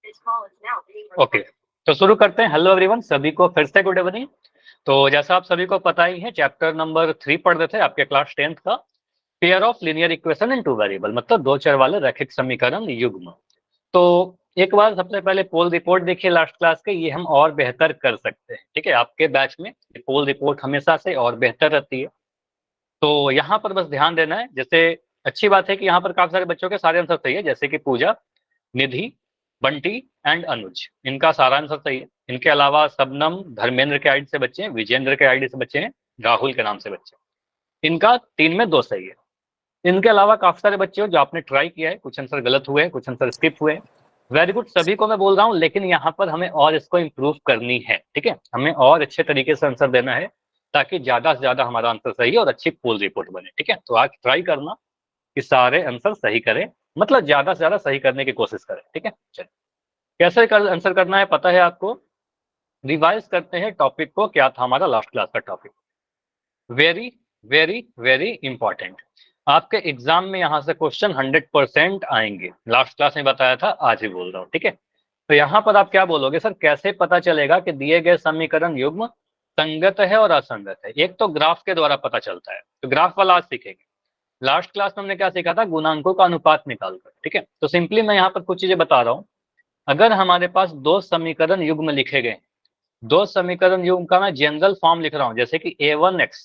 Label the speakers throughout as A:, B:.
A: Okay, तो शुरू करते हैं। हेलो एवरीवन, सभी को फिर से गुड इवनिंग। तो जैसा आप सभी को पता ही है, चैप्टर नंबर 3 पढ़ रहे थे आपके क्लास 10th का, pair of linear equation in two variable, मतलब दो चर वाले रैखिक समीकरण युग्म। तो एक बार सबसे पहले पोल रिपोर्ट देखिए लास्ट क्लास के, ये हम और बेहतर कर सकते हैं। ठीक है, आपके बैच में पोल रिपोर्ट हमेशा से और बेहतर रहती है। तो यहाँ पर बस ध्यान देना है। जैसे अच्छी बात है कि यहाँ पर काफी सारे बच्चों के सारे आंसर सही है, जैसे कि पूजा, निधि, बंटी एंड अनुज, इनका सारा आंसर सही है। इनके अलावा सबनम धर्मेंद्र के आईडी से बच्चे हैं, विजेंद्र के आईडी से बच्चे हैं, राहुल के नाम से बच्चे हैं। इनका 3 में 2 सही है। इनके अलावा काफी सारे बच्चे हो जो आपने ट्राई किया है, कुछ आंसर गलत हुए, कुछ आंसर स्किप हुए। वेरी गुड, सभी को मैं बोल रहा हूँ, लेकिन यहाँ पर हमें और इसको इम्प्रूव करनी है। ठीक है, हमें और अच्छे तरीके से आंसर देना है ताकि ज्यादा से ज्यादा हमारा आंसर सही और अच्छी पोल रिपोर्ट बने। ठीक है, तो आज ट्राई करना कि सारे आंसर सही करें, मतलब ज्यादा से ज्यादा सही करने की कोशिश करें। ठीक है, चलिए कैसे आंसर करना है पता है आपको। रिवाइज करते हैं टॉपिक को, क्या था हमारा लास्ट क्लास का topic. Very very very important, आपके एग्जाम में यहाँ से क्वेश्चन 100% आएंगे। लास्ट क्लास में बताया था, आज ही बोल रहा हूँ। ठीक है, तो यहाँ पर आप क्या बोलोगे, सर कैसे पता चलेगा कि दिए गए समीकरण युग्म संगत है और असंगत है। एक तो ग्राफ के द्वारा पता चलता है, तो ग्राफ वाला आज सीखेंगे। लास्ट क्लास में हमने क्या सीखा था, गुणांकों का अनुपात निकालकर। ठीक है, तो सिंपली मैं यहाँ पर कुछ चीजें बता रहा हूँ। अगर हमारे पास दो समीकरण युग्म लिखे गए, दो समीकरण युग्म का मैं जनरल फॉर्म लिख रहा हूं, जैसे कि a1x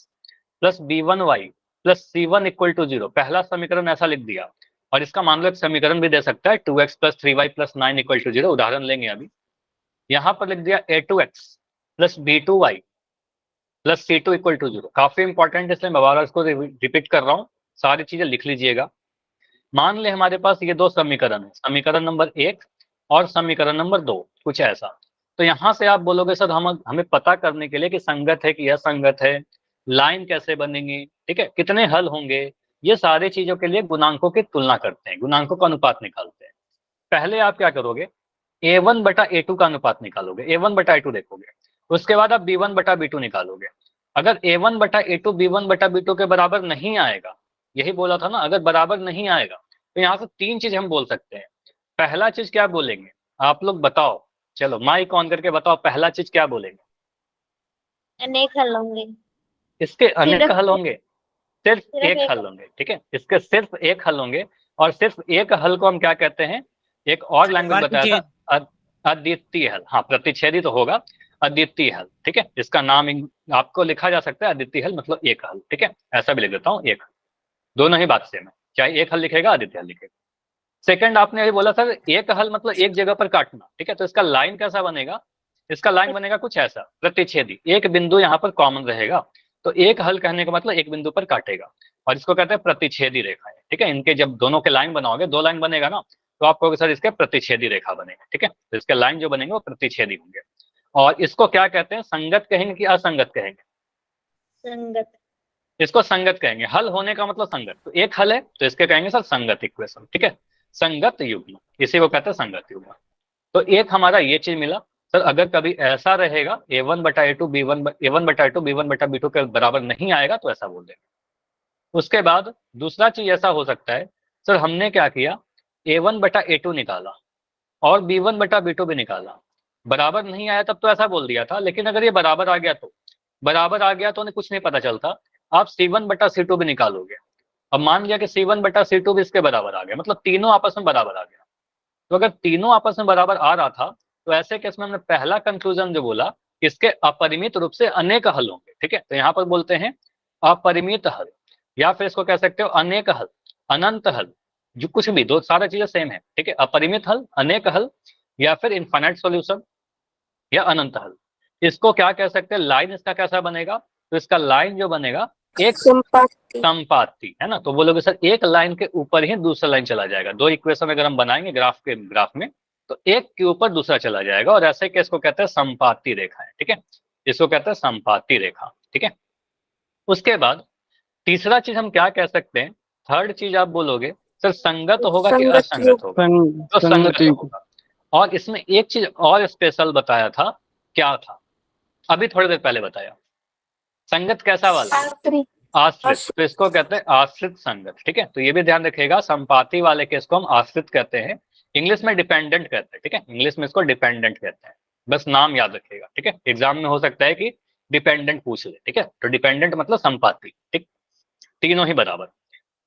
A: plus b1y plus c1 equal to 0, पहला समीकरण ऐसा लिख दिया। और इसका मान लो एक समीकरण भी दे सकता है 2x plus 3y plus 9 equal to 0, उदाहरण लेंगे अभी। यहां पर लिख दिया a2x plus b2y plus c2 equal to 0, काफी इंपॉर्टेंट, इसलिए मैं बार इसको रिपीट कर रहा हूँ, सारी चीजें लिख लीजिएगा। मान ले हमारे पास ये दो समीकरण है, समीकरण नंबर 1 और समीकरण नंबर 2, कुछ ऐसा। तो यहां से आप बोलोगे सर हमें पता करने के लिए कि संगत है कि असंगत है, लाइन कैसे बनेंगी, ठीक है, कितने हल होंगे, ये सारी चीजों के लिए गुणांकों की तुलना करते हैं, गुणांकों का अनुपात निकालते हैं। पहले आप क्या करोगे, a1/a2 का अनुपात निकालोगे, a1/a2 देखोगे। उसके बाद आप b1/b2 निकालोगे। अगर a1/a2 b1/b2 के बराबर नहीं आएगा, यही बोला था ना, अगर बराबर नहीं आएगा तो यहाँ से 3 चीज हम बोल सकते हैं। पहला चीज क्या बोलेंगे, आप लोग बताओ, चलो माइक ऑन करके बताओ, पहला चीज क्या बोलेंगे।
B: अनेक हल होंगे।
A: इसके अनेक हल होंगे, सिर्फ एक हल होंगे। ठीक है, इसके सिर्फ एक हल होंगे, और सिर्फ एक हल को हम क्या कहते हैं, एक और लैंग्वेज बताया था, अद्वितीय हल। हाँ, प्रतिच्छेदी तो होगा, अद्वितीय हल। ठीक है, इसका नाम आपको लिखा जा सकता है अद्वितीय हल, मतलब एक हल। ठीक है, ऐसा भी लिख देता हूँ, एक हल, दोनों ही बात सेम है, चाहे एक हल लिखेगा अद्वितीय हल लिखेगा। सेकंड आपने अभी बोला सर एक हल मतलब एक जगह पर काटना। ठीक है, तो इसका लाइन कैसा बनेगा, इसका लाइन बनेगा कुछ ऐसा, प्रतिच्छेदी, एक बिंदु यहाँ पर कॉमन रहेगा। तो एक हल कहने का मतलब एक बिंदु पर काटेगा, और इसको कहते हैं प्रतिच्छेदी रेखाएं। ठीक है, इनके जब दोनों के लाइन बनाओगे, दो लाइन बनेगा ना, तो आप कहोगे सर इसके प्रतिच्छेदी रेखा बनेगा। ठीक है, तो इसके लाइन जो बनेंगे वो प्रतिच्छेदी होंगे। और इसको क्या कहते हैं, संगत कहेंगे कि असंगत कहेंगे।
B: संगत।
A: इसको संगत कहेंगे, हल होने का मतलब संगत, तो एक हल है तो इसके कहेंगे सर संगत इक्वेशन। ठीक है, संगत युग्म, इसी को कहते हैं संगत युग्म। तो एक हमारा ये चीज मिला। सर अगर कभी ऐसा रहेगा a1/a2 b1/a2 के बराबर नहीं आएगा तो ऐसा बोल देंगे। उसके बाद दूसरा चीज ऐसा हो सकता है, सर हमने क्या किया, a1/a2 निकाला और b1/b2 भी निकाला, बराबर नहीं आया तब तो ऐसा बोल दिया था, लेकिन अगर ये बराबर आ गया तो, बराबर आ गया तो उन्हें कुछ नहीं पता चलता, आप c1/c2 भी निकालोगे। अब मान लिया कि c1/c2 भी इसके बराबर आ गया, मतलब तीनों आपस में बराबर आ गया। तो अगर तीनों आपस में बराबर आ रहा था, तो ऐसे केस में हमने पहला कंक्लूजन जो बोला, इसके अपरिमित रूप से अनेक हल होंगे। ठीक है, तो यहाँ पर बोलते हैं अपरिमित हल, या फिर इसको कह सकते हो अनेक हल, अनंत हल, जो कुछ भी, दो सारा चीजें सेम है। ठीक है, अपरिमित हल, अनेक हल, या फिर इनफाइनाइट सॉल्यूशन, या अनंत हल। इसको क्या कह सकते हैं, लाइन इसका कैसा बनेगा, तो इसका लाइन जो बनेगा एक संपाती है ना। तो बोलोगे सर एक लाइन के ऊपर ही दूसरा लाइन चला जाएगा, दो इक्वेशन अगर हम बनाएंगे ग्राफ में, तो एक के ऊपर दूसरा चला जाएगा, और ऐसे केस को कहते हैं संपाती रेखा है। ठीक है, इसको कहते हैं संपाती रेखा। ठीक है, उसके बाद तीसरा चीज हम क्या कह सकते हैं, थर्ड चीज आप बोलोगे सर संगत होगा कि असंगत होगा, तो संगत होगा। और इसमें एक चीज और स्पेशल बताया था, क्या था, अभी थोड़ी देर पहले बताया, संगत कैसा वाला, आश्रित, तो इसको कहते हैं आश्रित संगत। ठीक है, तो ये भी ध्यान रखिएगा, संपाती वाले केस को हम आश्रित कहते हैं, इंग्लिश में डिपेंडेंट कहते हैं, ठीक है, इंग्लिश में इसको डिपेंडेंट कहते हैं, बस नाम याद रखिएगा, ठीक है। एग्जाम में हो सकता है कि डिपेंडेंट पूछ ले, ठीक है, तो डिपेंडेंट मतलब संपाती, ठीक, तीनों ही बराबर।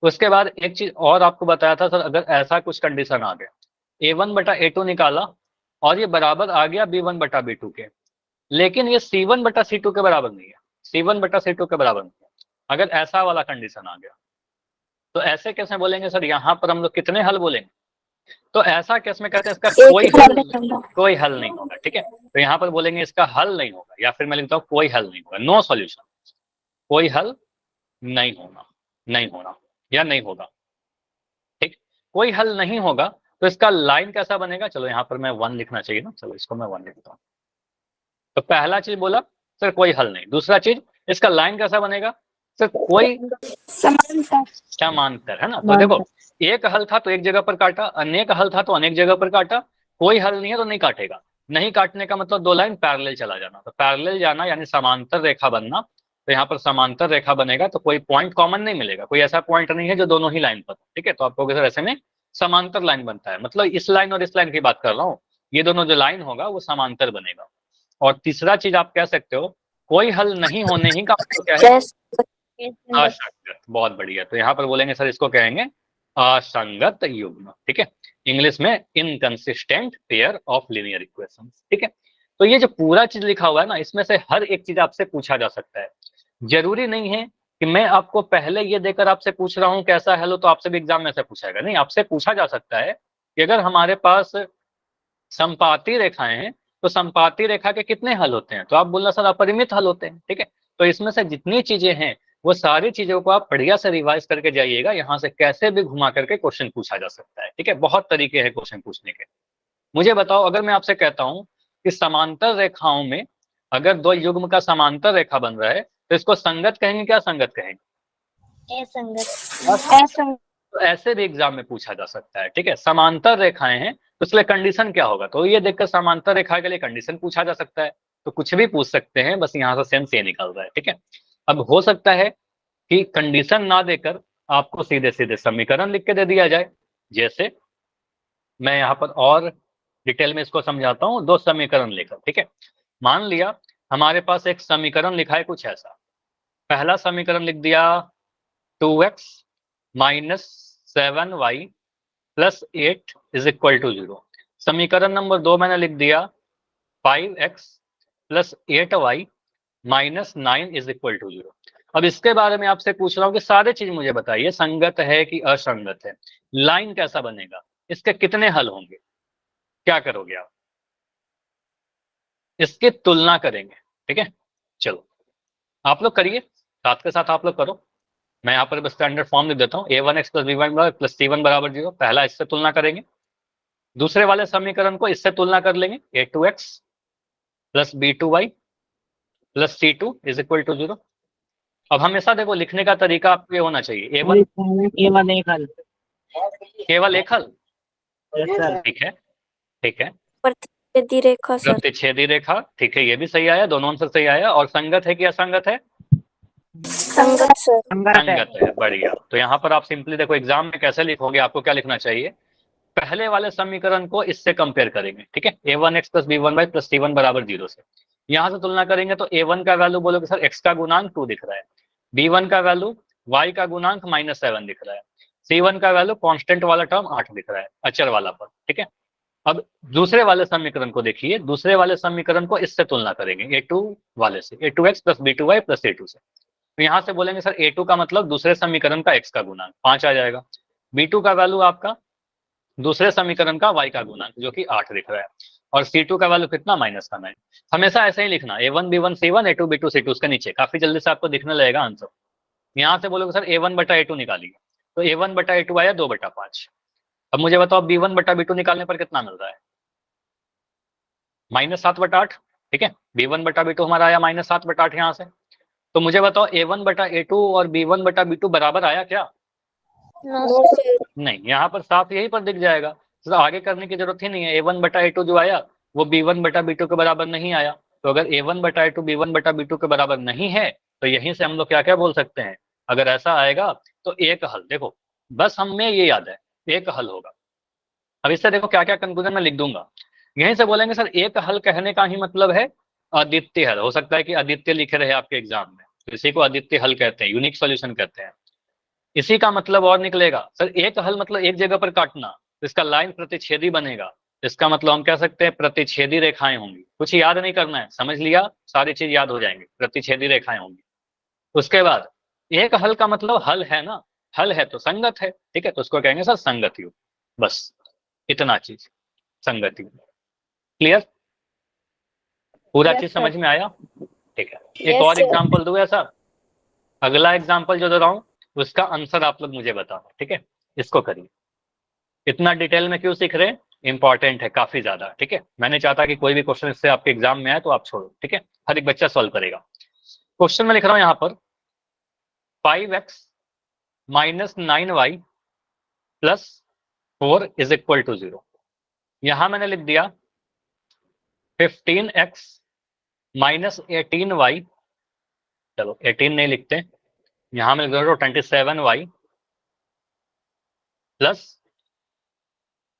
A: उसके बाद एक चीज और आपको बताया था सर, अगर ऐसा कुछ कंडीशन आ गया A1/A2 निकाला और ये बराबर आ गया B1/B2 के, लेकिन ये C1/C2 के बराबर नहीं है, C1/C2 के बराबर नहीं है, अगर ऐसा वाला कंडीशन आ गया तो ऐसे केस में बोलेंगे सर यहाँ पर हम लोग कितने हल बोलेंगे, तो ऐसा केस में कहते हैं इसका कोई हल नहीं होगा, ठीक है। तो यहाँ पर बोलेंगे इसका हल नहीं होगा, या फिर मैं लिखता हूँ कोई हल नहीं होगा, नो सॉल्यूशन, कोई हल नहीं होना, नहीं होना या नहीं होगा, ठीक। कोई हल नहीं होगा तो इसका लाइन कैसा बनेगा, चलो यहाँ पर मैं 1 लिखना चाहिए ना, चलो इसको मैं 1 लिखता हूँ। तो पहला चीज बोला सर कोई हल नहीं, दूसरा चीज इसका लाइन कैसा बनेगा सर, कोई समांतर, है ना। तो देखो एक हल था तो एक जगह पर काटा, अनेक हल था तो अनेक जगह पर काटा, कोई हल नहीं है तो नहीं काटेगा। नहीं काटने का मतलब दो लाइन पैरेलल चला जाना, तो पैरेलल जाना यानी समांतर रेखा बनना, तो यहाँ पर समांतर रेखा बनेगा तो कोई पॉइंट कॉमन नहीं मिलेगा, कोई ऐसा पॉइंट नहीं है जो दोनों ही लाइन पर, ठीक है। तो आपको सर ऐसे में समांतर लाइन बनता है, मतलब इस लाइन और इस लाइन की बात कर रहा हूँ, ये दोनों जो लाइन होगा वो समांतर बनेगा। और तीसरा चीज आप कह सकते हो कोई हल नहीं होने ही का मतलब क्या है, असंगत, बहुत बढ़िया। तो यहाँ पर बोलेंगे सर इसको कहेंगे असंगत युग्म, ठीक है, इंग्लिश में inconsistent pair of linear equations, ठीक है। तो ये जो पूरा चीज लिखा हुआ है ना, इसमें से हर एक चीज आपसे पूछा जा सकता है, जरूरी नहीं है कि मैं आपको पहले ये देकर आपसे पूछ रहा हूँ कैसा हल हो तो आपसे भी एग्जाम में से पूछाएगा, नहीं, आपसे पूछा जा सकता है कि अगर हमारे पास संपाती रेखाएं हैं तो संपाती रेखा के कितने हल होते हैं, तो आप बोलना सर अपरिमित हल होते हैं, ठीक है। तो इसमें से जितनी चीजें हैं वो सारी चीजों को आप बढ़िया से रिवाइज करके जाइएगा, यहाँ से कैसे भी घुमा करके क्वेश्चन पूछा जा सकता है, ठीक है, बहुत तरीके हैं क्वेश्चन पूछने के। मुझे बताओ अगर मैं आपसे कहता हूँ कि समांतर रेखाओं में अगर दो युग्म का समांतर रेखा बन रहा है तो इसको संगत कहेंगे क्या संगत कहेंगे,
B: असंगत।
A: तो ऐसे भी एग्जाम में पूछा जा सकता है, ठीक है। समांतर रेखाएं हैं तो इसलिए कंडीशन क्या होगा, तो ये देखकर समांतर रेखा के लिए कंडीशन पूछा जा सकता है, तो कुछ भी पूछ सकते हैं, बस यहाँ से सेंस ये निकल रहा है, ठीक है। अब हो सकता है कि कंडीशन ना देकर आपको सीधे सीधे समीकरण लिख के दे दिया जाए, जैसे मैं यहाँ पर और डिटेल में इसको समझाता हूँ, दो समीकरण लेकर, ठीक है। मान लिया हमारे पास एक समीकरण लिखा है कुछ ऐसा, पहला समीकरण लिख दिया 2x minus 7y plus 8 is equal to 0। समीकरण नंबर 2 मैंने लिख दिया 5x plus 8y minus 9 is equal to 0। अब इसके बारे में आपसे पूछ रहा हूँ कि सारे चीज मुझे बताइए, संगत है कि असंगत है, लाइन कैसा बनेगा, इसके कितने हल होंगे, क्या करोगे आप, इसकी तुलना करेंगे, ठीक है। चलो आप लोग करिए, साथ के साथ आप लोग करो, मैं यहाँ पर स्टैंडर्ड फॉर्म लिख देता हूँ, a1x plus b1 plus c1 बराबर 0, पहला इससे तुलना करेंगे, दूसरे वाले समीकरण को इससे तुलना कर लेंगे a2x plus b2y plus c2 is equal to 0। अब हमेशा देखो लिखने का तरीका आपको ये होना चाहिए, a1
C: केवल एक हल,
A: केवल एक हल,
C: सर।
A: ठीक है, ठीक है,
B: प्रतिच्छेदी रेखा सर।
A: प्रतिच्छेदी रेखा, ठीक है, ये भी सही आया, दोनों आंसर सही आया। और संगत है कि असंगत है,
B: संगत सर।
A: संगत है, बढ़िया। तो यहाँ पर आप सिंपली देखो एग्जाम में कैसे लिखोगे, आपको क्या लिखना चाहिए, पहले वाले समीकरण को इससे कंपेयर करेंगे, ठीक है, a1x plus b1y plus c1 बराबर 0 से, यहाँ से तुलना करेंगे तो a1 का वैल्यू बोलोगे सर x का गुणांक 2 दिख रहा है, b1 का वैल्यू y का गुणांक -7 दिख रहा है, c1 का वैल्यू कांस्टेंट वाला टर्म 8 दिख रहा है अचर वाला पर, ठीक है। अब दूसरे वाले समीकरण को देखिए, दूसरे वाले समीकरण को इससे तुलना करेंगे a2 वाले से, a2x plus b2y plus a2 से, तो यहाँ से बोलेंगे सर a2 का मतलब दूसरे समीकरण का x का गुणांक 5 आ जाएगा, b2 का वैल्यू आपका दूसरे समीकरण का y का गुणांक जो कि 8 दिख रहा है, और c2 का वैल्यू कितना -9। हमेशा ऐसे ही लिखना, a1 b1 c1 a2 b2 c2, उसके नीचे काफी जल्दी से आपको दिखने लगेगा आंसर। यहाँ से बोलोगे सर a1/a2 निकालिए, तो a1/a2 आया 2/5। अब मुझे बताओ b1/b2 निकालने पर कितना मिल रहा है, -7/8, ठीक है, b1/b2 हमारा आया -7/8 यहाँ से। तो मुझे बताओ a1/a2 और b1/b2 बराबर आया क्या, नहीं, यहाँ पर साफ यही पर दिख जाएगा, तो आगे करने की जरूरत ही नहीं है, a1/a2 जो आया वो b1/b2 के बराबर नहीं आया, तो अगर a1/a2 b1/b2 के बराबर नहीं है तो यहीं से हम लोग क्या क्या बोल सकते हैं, अगर ऐसा आएगा तो एक हल, देखो बस हमें ये याद है एक हल होगा, अब इससे देखो क्या क्या कंक्लूजन मैं लिख दूंगा। यहीं से बोलेंगे सर एक हल कहने का ही मतलब है अद्वितीय हल। हो सकता है कि अद्वितीय लिखे रहे आपके एग्जाम में, तो इसी को अद्वितीय हल कहते हैं, यूनिक सॉल्यूशन कहते हैं। इसी का मतलब और निकलेगा सर एक हल मतलब एक जगह पर काटना, तो इसका लाइन प्रतिच्छेदी बनेगा। इसका मतलब हम कह सकते हैं प्रतिच्छेदी रेखाएं होंगी। कुछ याद नहीं करना है, समझ लिया, सारी चीज याद हो जाएंगी, प्रतिच्छेदी रेखाएं होंगी। उसके बाद एक हल का मतलब हल है ना, हल है तो संगत है, ठीक है, तो उसको कहेंगे सर संगत युग। बस इतना चीज, संगत युग। क्लियर, पूरा
D: Yes,
A: चीज
D: sir.
A: समझ में आया? ठीक है, एक
B: Yes,
A: और
B: sir.
A: एग्जाम्पल दूंगा सर। अगला एग्जाम्पल जो दे रहा हूं उसका आंसर आप लोग मुझे बताओ, ठीक है। इसको करिए। इतना डिटेल में क्यों सीख रहे हैं, इंपॉर्टेंट है काफी ज्यादा, ठीक है। मैंने चाहता कि कोई भी क्वेश्चन इससे आपके एग्जाम में आए तो आप छोड़ो, ठीक है, हर एक बच्चा सॉल्व करेगा। क्वेश्चन में लिख रहा हूं यहाँ पर 5x minus 9y plus 4 is equal to 0। यहां मैंने लिख दिया 15x माइनस 18y, चलो 18 नहीं लिखते, यहां मैं लिख रहा हूं 27y plus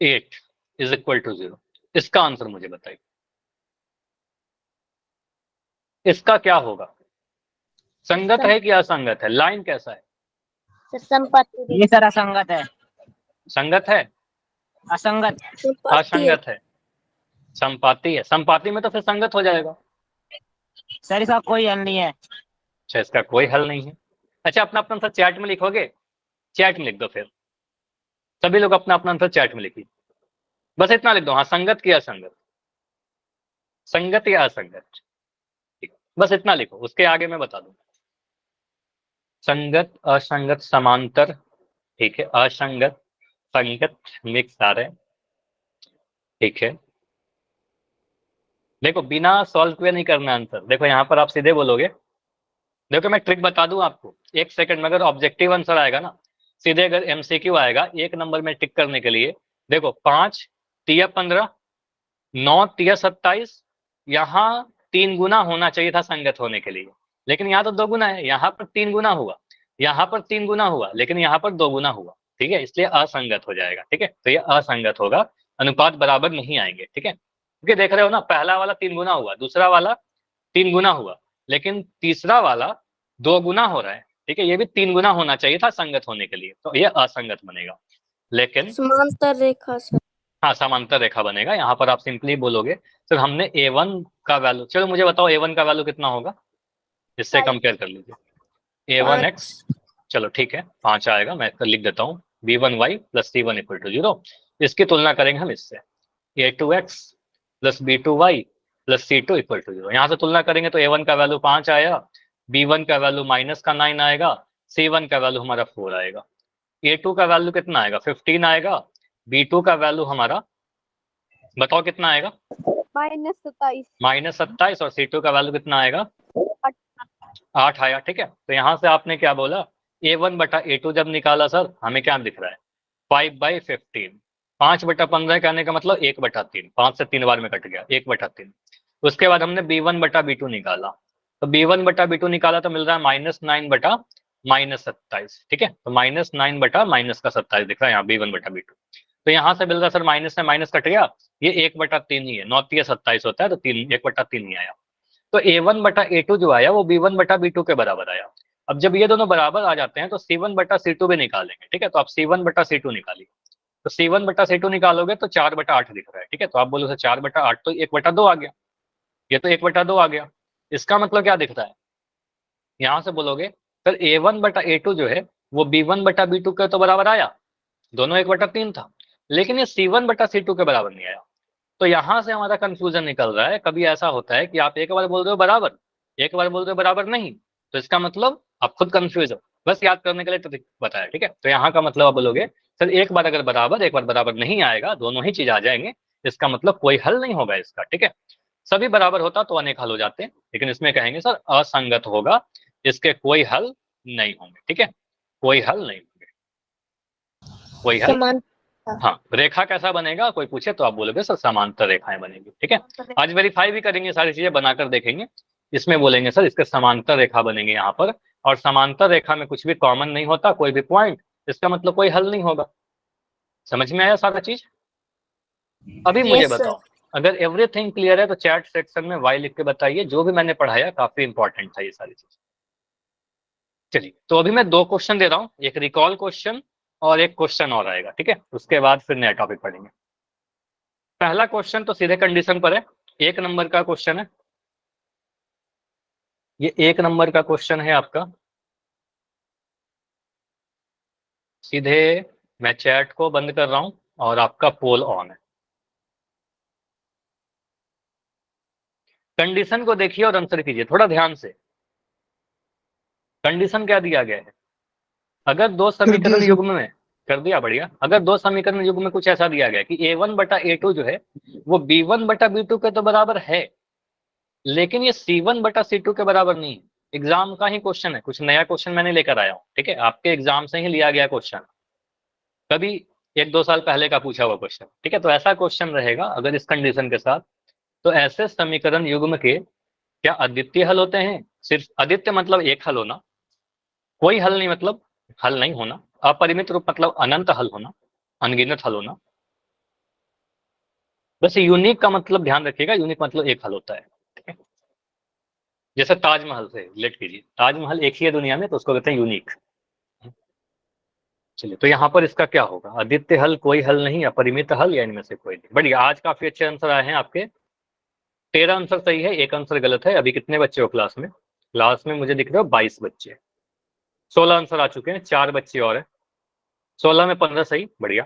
A: 8 is equal to 0। इसका आंसर मुझे बताइए, इसका क्या होगा? संगत है कि असंगत है? लाइन कैसा है?
D: संपत्ति।
C: ये सर असंगत है।
A: संगत है,
C: असंगत।
B: संपत्ति है।
A: असंगत है, संपाती है। संपाती में तो फिर संगत हो जाएगा।
C: सर इसका कोई हल नहीं है।
A: अच्छा, इसका कोई हल नहीं है। अच्छा, अपना अपना आंसर चैट में लिखोगे? चैट में लिख दो, फिर सभी लोग अपना अपना आंसर चैट में लिखिए। बस इतना लिख दो, हाँ संगत की असंगत, संगत या असंगत, ठीक, बस इतना लिखो, उसके आगे मैं बता दूंगा। संगत, असंगत, समांतर, ठीक है, असंगत, संगत, मिक्स आ रहे हैं, ठीक है। देखो बिना सॉल्व किए नहीं करना आंसर, देखो यहाँ पर आप सीधे बोलोगे। देखो मैं ट्रिक बता दूं आपको, एक सेकंड में अगर ऑब्जेक्टिव आंसर आएगा ना, सीधे अगर एमसीक्यू आएगा एक नंबर में टिक करने के लिए, देखो 5 तिया 15, 9 तिया 27, यहाँ 3 गुना होना चाहिए था संगत होने के लिए, लेकिन यहाँ तो 2 गुना है। यहाँ पर 3 गुना हुआ, यहाँ पर 3 गुना हुआ, लेकिन यहाँ पर 2 गुना हुआ, ठीक है, इसलिए असंगत हो जाएगा, ठीक है। तो ये असंगत होगा, अनुपात बराबर नहीं आएंगे, ठीक है। क्योंकि देख रहे हो ना, पहला वाला 3 गुना हुआ, दूसरा वाला 3 गुना हुआ, लेकिन तीसरा वाला 2 गुना हो रहा है, ठीक है। ये भी 3 गुना होना चाहिए था संगत होने के लिए, तो ये असंगत बनेगा। लेकिन
B: समांतर रेखा सर।
A: हाँ, समांतर रेखा बनेगा। यहाँ पर आप सिंपली बोलोगे सर हमने a1 का वैल्यू, चलो मुझे बताओ a1 का वैल्यू कितना होगा, इससे कंपेयर कर लीजिए। a1x, चलो ठीक है 5 आएगा, मैं लिख देता हूँ b1y plus c1 equal to 0। इसकी तुलना करेंगे हम इससे, a2x plus b2y plus c2 equal to 0। यहाँ से तुलना करेंगे तो a1 का वैल्यू 5 आया, b1 का वैल्यू माइनस का 9 आएगा, c1 का वैल्यू हमारा 4 आएगा, a2 का वैल्यू कितना आएगा 15 आएगा, b2 का वैल्यू हमारा बताओ कितना आएगा -27, और C2 का वैल्यू कितना आएगा 8 आया, ठीक है। तो यहाँ से आपने क्या बोला, A1 बटा A2 जब निकाला सर हमें क्या दिख रहा है 5/15, 5/15 कहने का मतलब 1/3, 5 से 3 बार में कट गया 1/3। उसके बाद हमने B1 बटा B2 निकाला, तो B1 बटा B2 निकाला तो मिल रहा है -9 बटा -27, ठीक है। तो -9 बटा -27 दिख रहा है यहाँ B1 बटा B2। तो यहाँ से मिल रहा है सर माइनस से माइनस कट गया, ये 1/3 ही है, 9 तिया 27 होता है, तो 1/3 ही आया। तो A1 बटा A2 जो आया वो B1 बटा B2 के बराबर आया। अब जब ये दोनों बराबर आ जाते हैं तो C1 बटा C2 भी निकालेंगे, ठीक है। तो आप C1 बटा C2 निकालिए, तो C1 बटा C2 निकालोगे तो 4/8 दिख रहा है, ठीक है। तो आप बोलो सर 4/8 तो 1/2 आ गया, ये तो 1/2 आ गया। इसका मतलब क्या दिख रहा है, यहाँ से बोलोगे सर A1 बटा A2 जो है वो B1 बटा B2 के तो बराबर आया, दोनों 1/3 था, लेकिन ये C1 बटा C2 के बराबर नहीं आया। तो यहां से हमारा कंफ्यूजन निकल रहा है। कभी ऐसा होता है कि आप एक बार बोल रहे हो बराबर, एक बार बोल रहे हो बराबर नहीं, तो इसका मतलब आप खुद कंफ्यूज हो, बस याद करने के लिए तो बताया, ठीक है। तो यहाँ का मतलब आप बोलोगे सर एक बार अगर बराबर एक बार बराबर नहीं आएगा, दोनों ही चीज आ जाएंगे, इसका मतलब कोई हल नहीं होगा इसका, ठीक है। सभी बराबर होता तो अनेक हल हो जाते हैं, लेकिन इसमें कहेंगे सर असंगत होगा, इसके कोई हल नहीं होंगे, ठीक है, कोई हल नहीं होंगे, कोई हल। हाँ, रेखा कैसा बनेगा कोई पूछे तो आप बोलोगे सर समांतर रेखाएं बनेगी, ठीक है। आज वेरीफाई भी करेंगे, सारी चीजें बनाकर देखेंगे। इसमें बोलेंगे सर इसके समांतर रेखा बनेंगे यहाँ पर, और समांतर रेखा में कुछ भी कॉमन नहीं होता, कोई भी पॉइंट, इसका मतलब कोई हल नहीं होगा। समझ में आया सारा चीज? अभी मुझे
B: Yes, sir.
A: बताओ, अगर एवरीथिंग क्लियर है तो चैट सेक्शन में वाई लिख के बताइए। जो भी मैंने पढ़ाया काफी इंपॉर्टेंट था ये सारी चीज। चलिए, तो अभी मैं 2 क्वेश्चन दे रहा हूँ, एक रिकॉल क्वेश्चन और एक क्वेश्चन और आएगा, ठीक है। उसके बाद फिर नया टॉपिक पढ़ेंगे। पहला क्वेश्चन तो सीधे कंडीशन पर है, 1 नंबर का क्वेश्चन है। ये 1 नंबर का क्वेश्चन है आपका। सीधे मैं चैट को बंद कर रहा हूं और आपका पोल ऑन है। कंडीशन को देखिए और आंसर कीजिए थोड़ा ध्यान से। कंडीशन क्या दिया गया है? अगर 2
E: कर दिया
A: समीकरण
E: सर।
A: युग्म में कर दिया, बढ़िया। अगर 2 समीकरण युग्म में कुछ ऐसा दिया गया कि a1 बटा a2 जो है वो b1 बटा b2 के तो बराबर है, लेकिन ये c1 बटा c2 के बराबर नहीं है। एग्जाम का ही क्वेश्चन है, कुछ नया क्वेश्चन मैंने लेकर आया हूँ, ठीक है। आपके एग्जाम से ही लिया गया क्वेश्चन, कभी 1-2 साल पहले का पूछा हुआ क्वेश्चन, ठीक है। तो ऐसा क्वेश्चन रहेगा अगर इस कंडीशन के साथ, तो ऐसे समीकरण युग्म के क्या अद्वितीय हल होते हैं? सिर्फ अद्वितीय मतलब एक हल होना, कोई हल नहीं मतलब हल नहीं होना, अपरिमित रूप मतलब अनंत हल होना, अनगिनत हल होना। बस यूनिक का मतलब ध्यान रखिएगा, यूनिक मतलब एक हल होता है, ठीक है। जैसे ताजमहल से रिलेट कीजिए, ताजमहल एक ही है दुनिया में, तो उसको कहते हैं यूनिक। चलिए, तो यहाँ पर इसका क्या होगा? अद्वितीय हल, कोई हल नहीं, अपरिमित हल, या इनमें से कोई नहीं। बढ़िया, आज काफी अच्छे आंसर आए हैं आपके। 13 आंसर सही है, 1 आंसर गलत है। अभी कितने बच्चे हो क्लास में? क्लास में मुझे दिख रहे हो 22 बच्चे। 16 आंसर आ चुके हैं, 4 बच्चे और है। 16 में 15 सही, बढ़िया।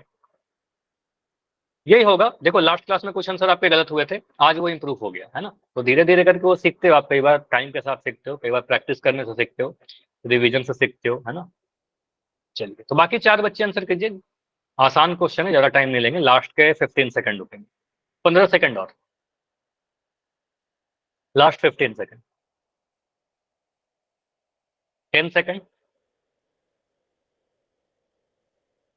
A: यही होगा। देखो, लास्ट क्लास में कुछ आंसर आपके गलत हुए थे, आज वो इंप्रूव हो गया है ना। तो धीरे धीरे करके वो सीखते हो आप। कई बार टाइम के साथ सीखते हो, कई बार प्रैक्टिस करने से सीखते हो, रिवीजन से सीखते हो, है ना। चलिए, तो बाकी 4 बच्चे आंसर कीजिए। आसान क्वेश्चन है, ज्यादा टाइम नहीं लेंगे, लास्ट के 15 सेकंड रुकेंगे। 15 सेकंड और, लास्ट 15 सेकंड, 10 सेकंड।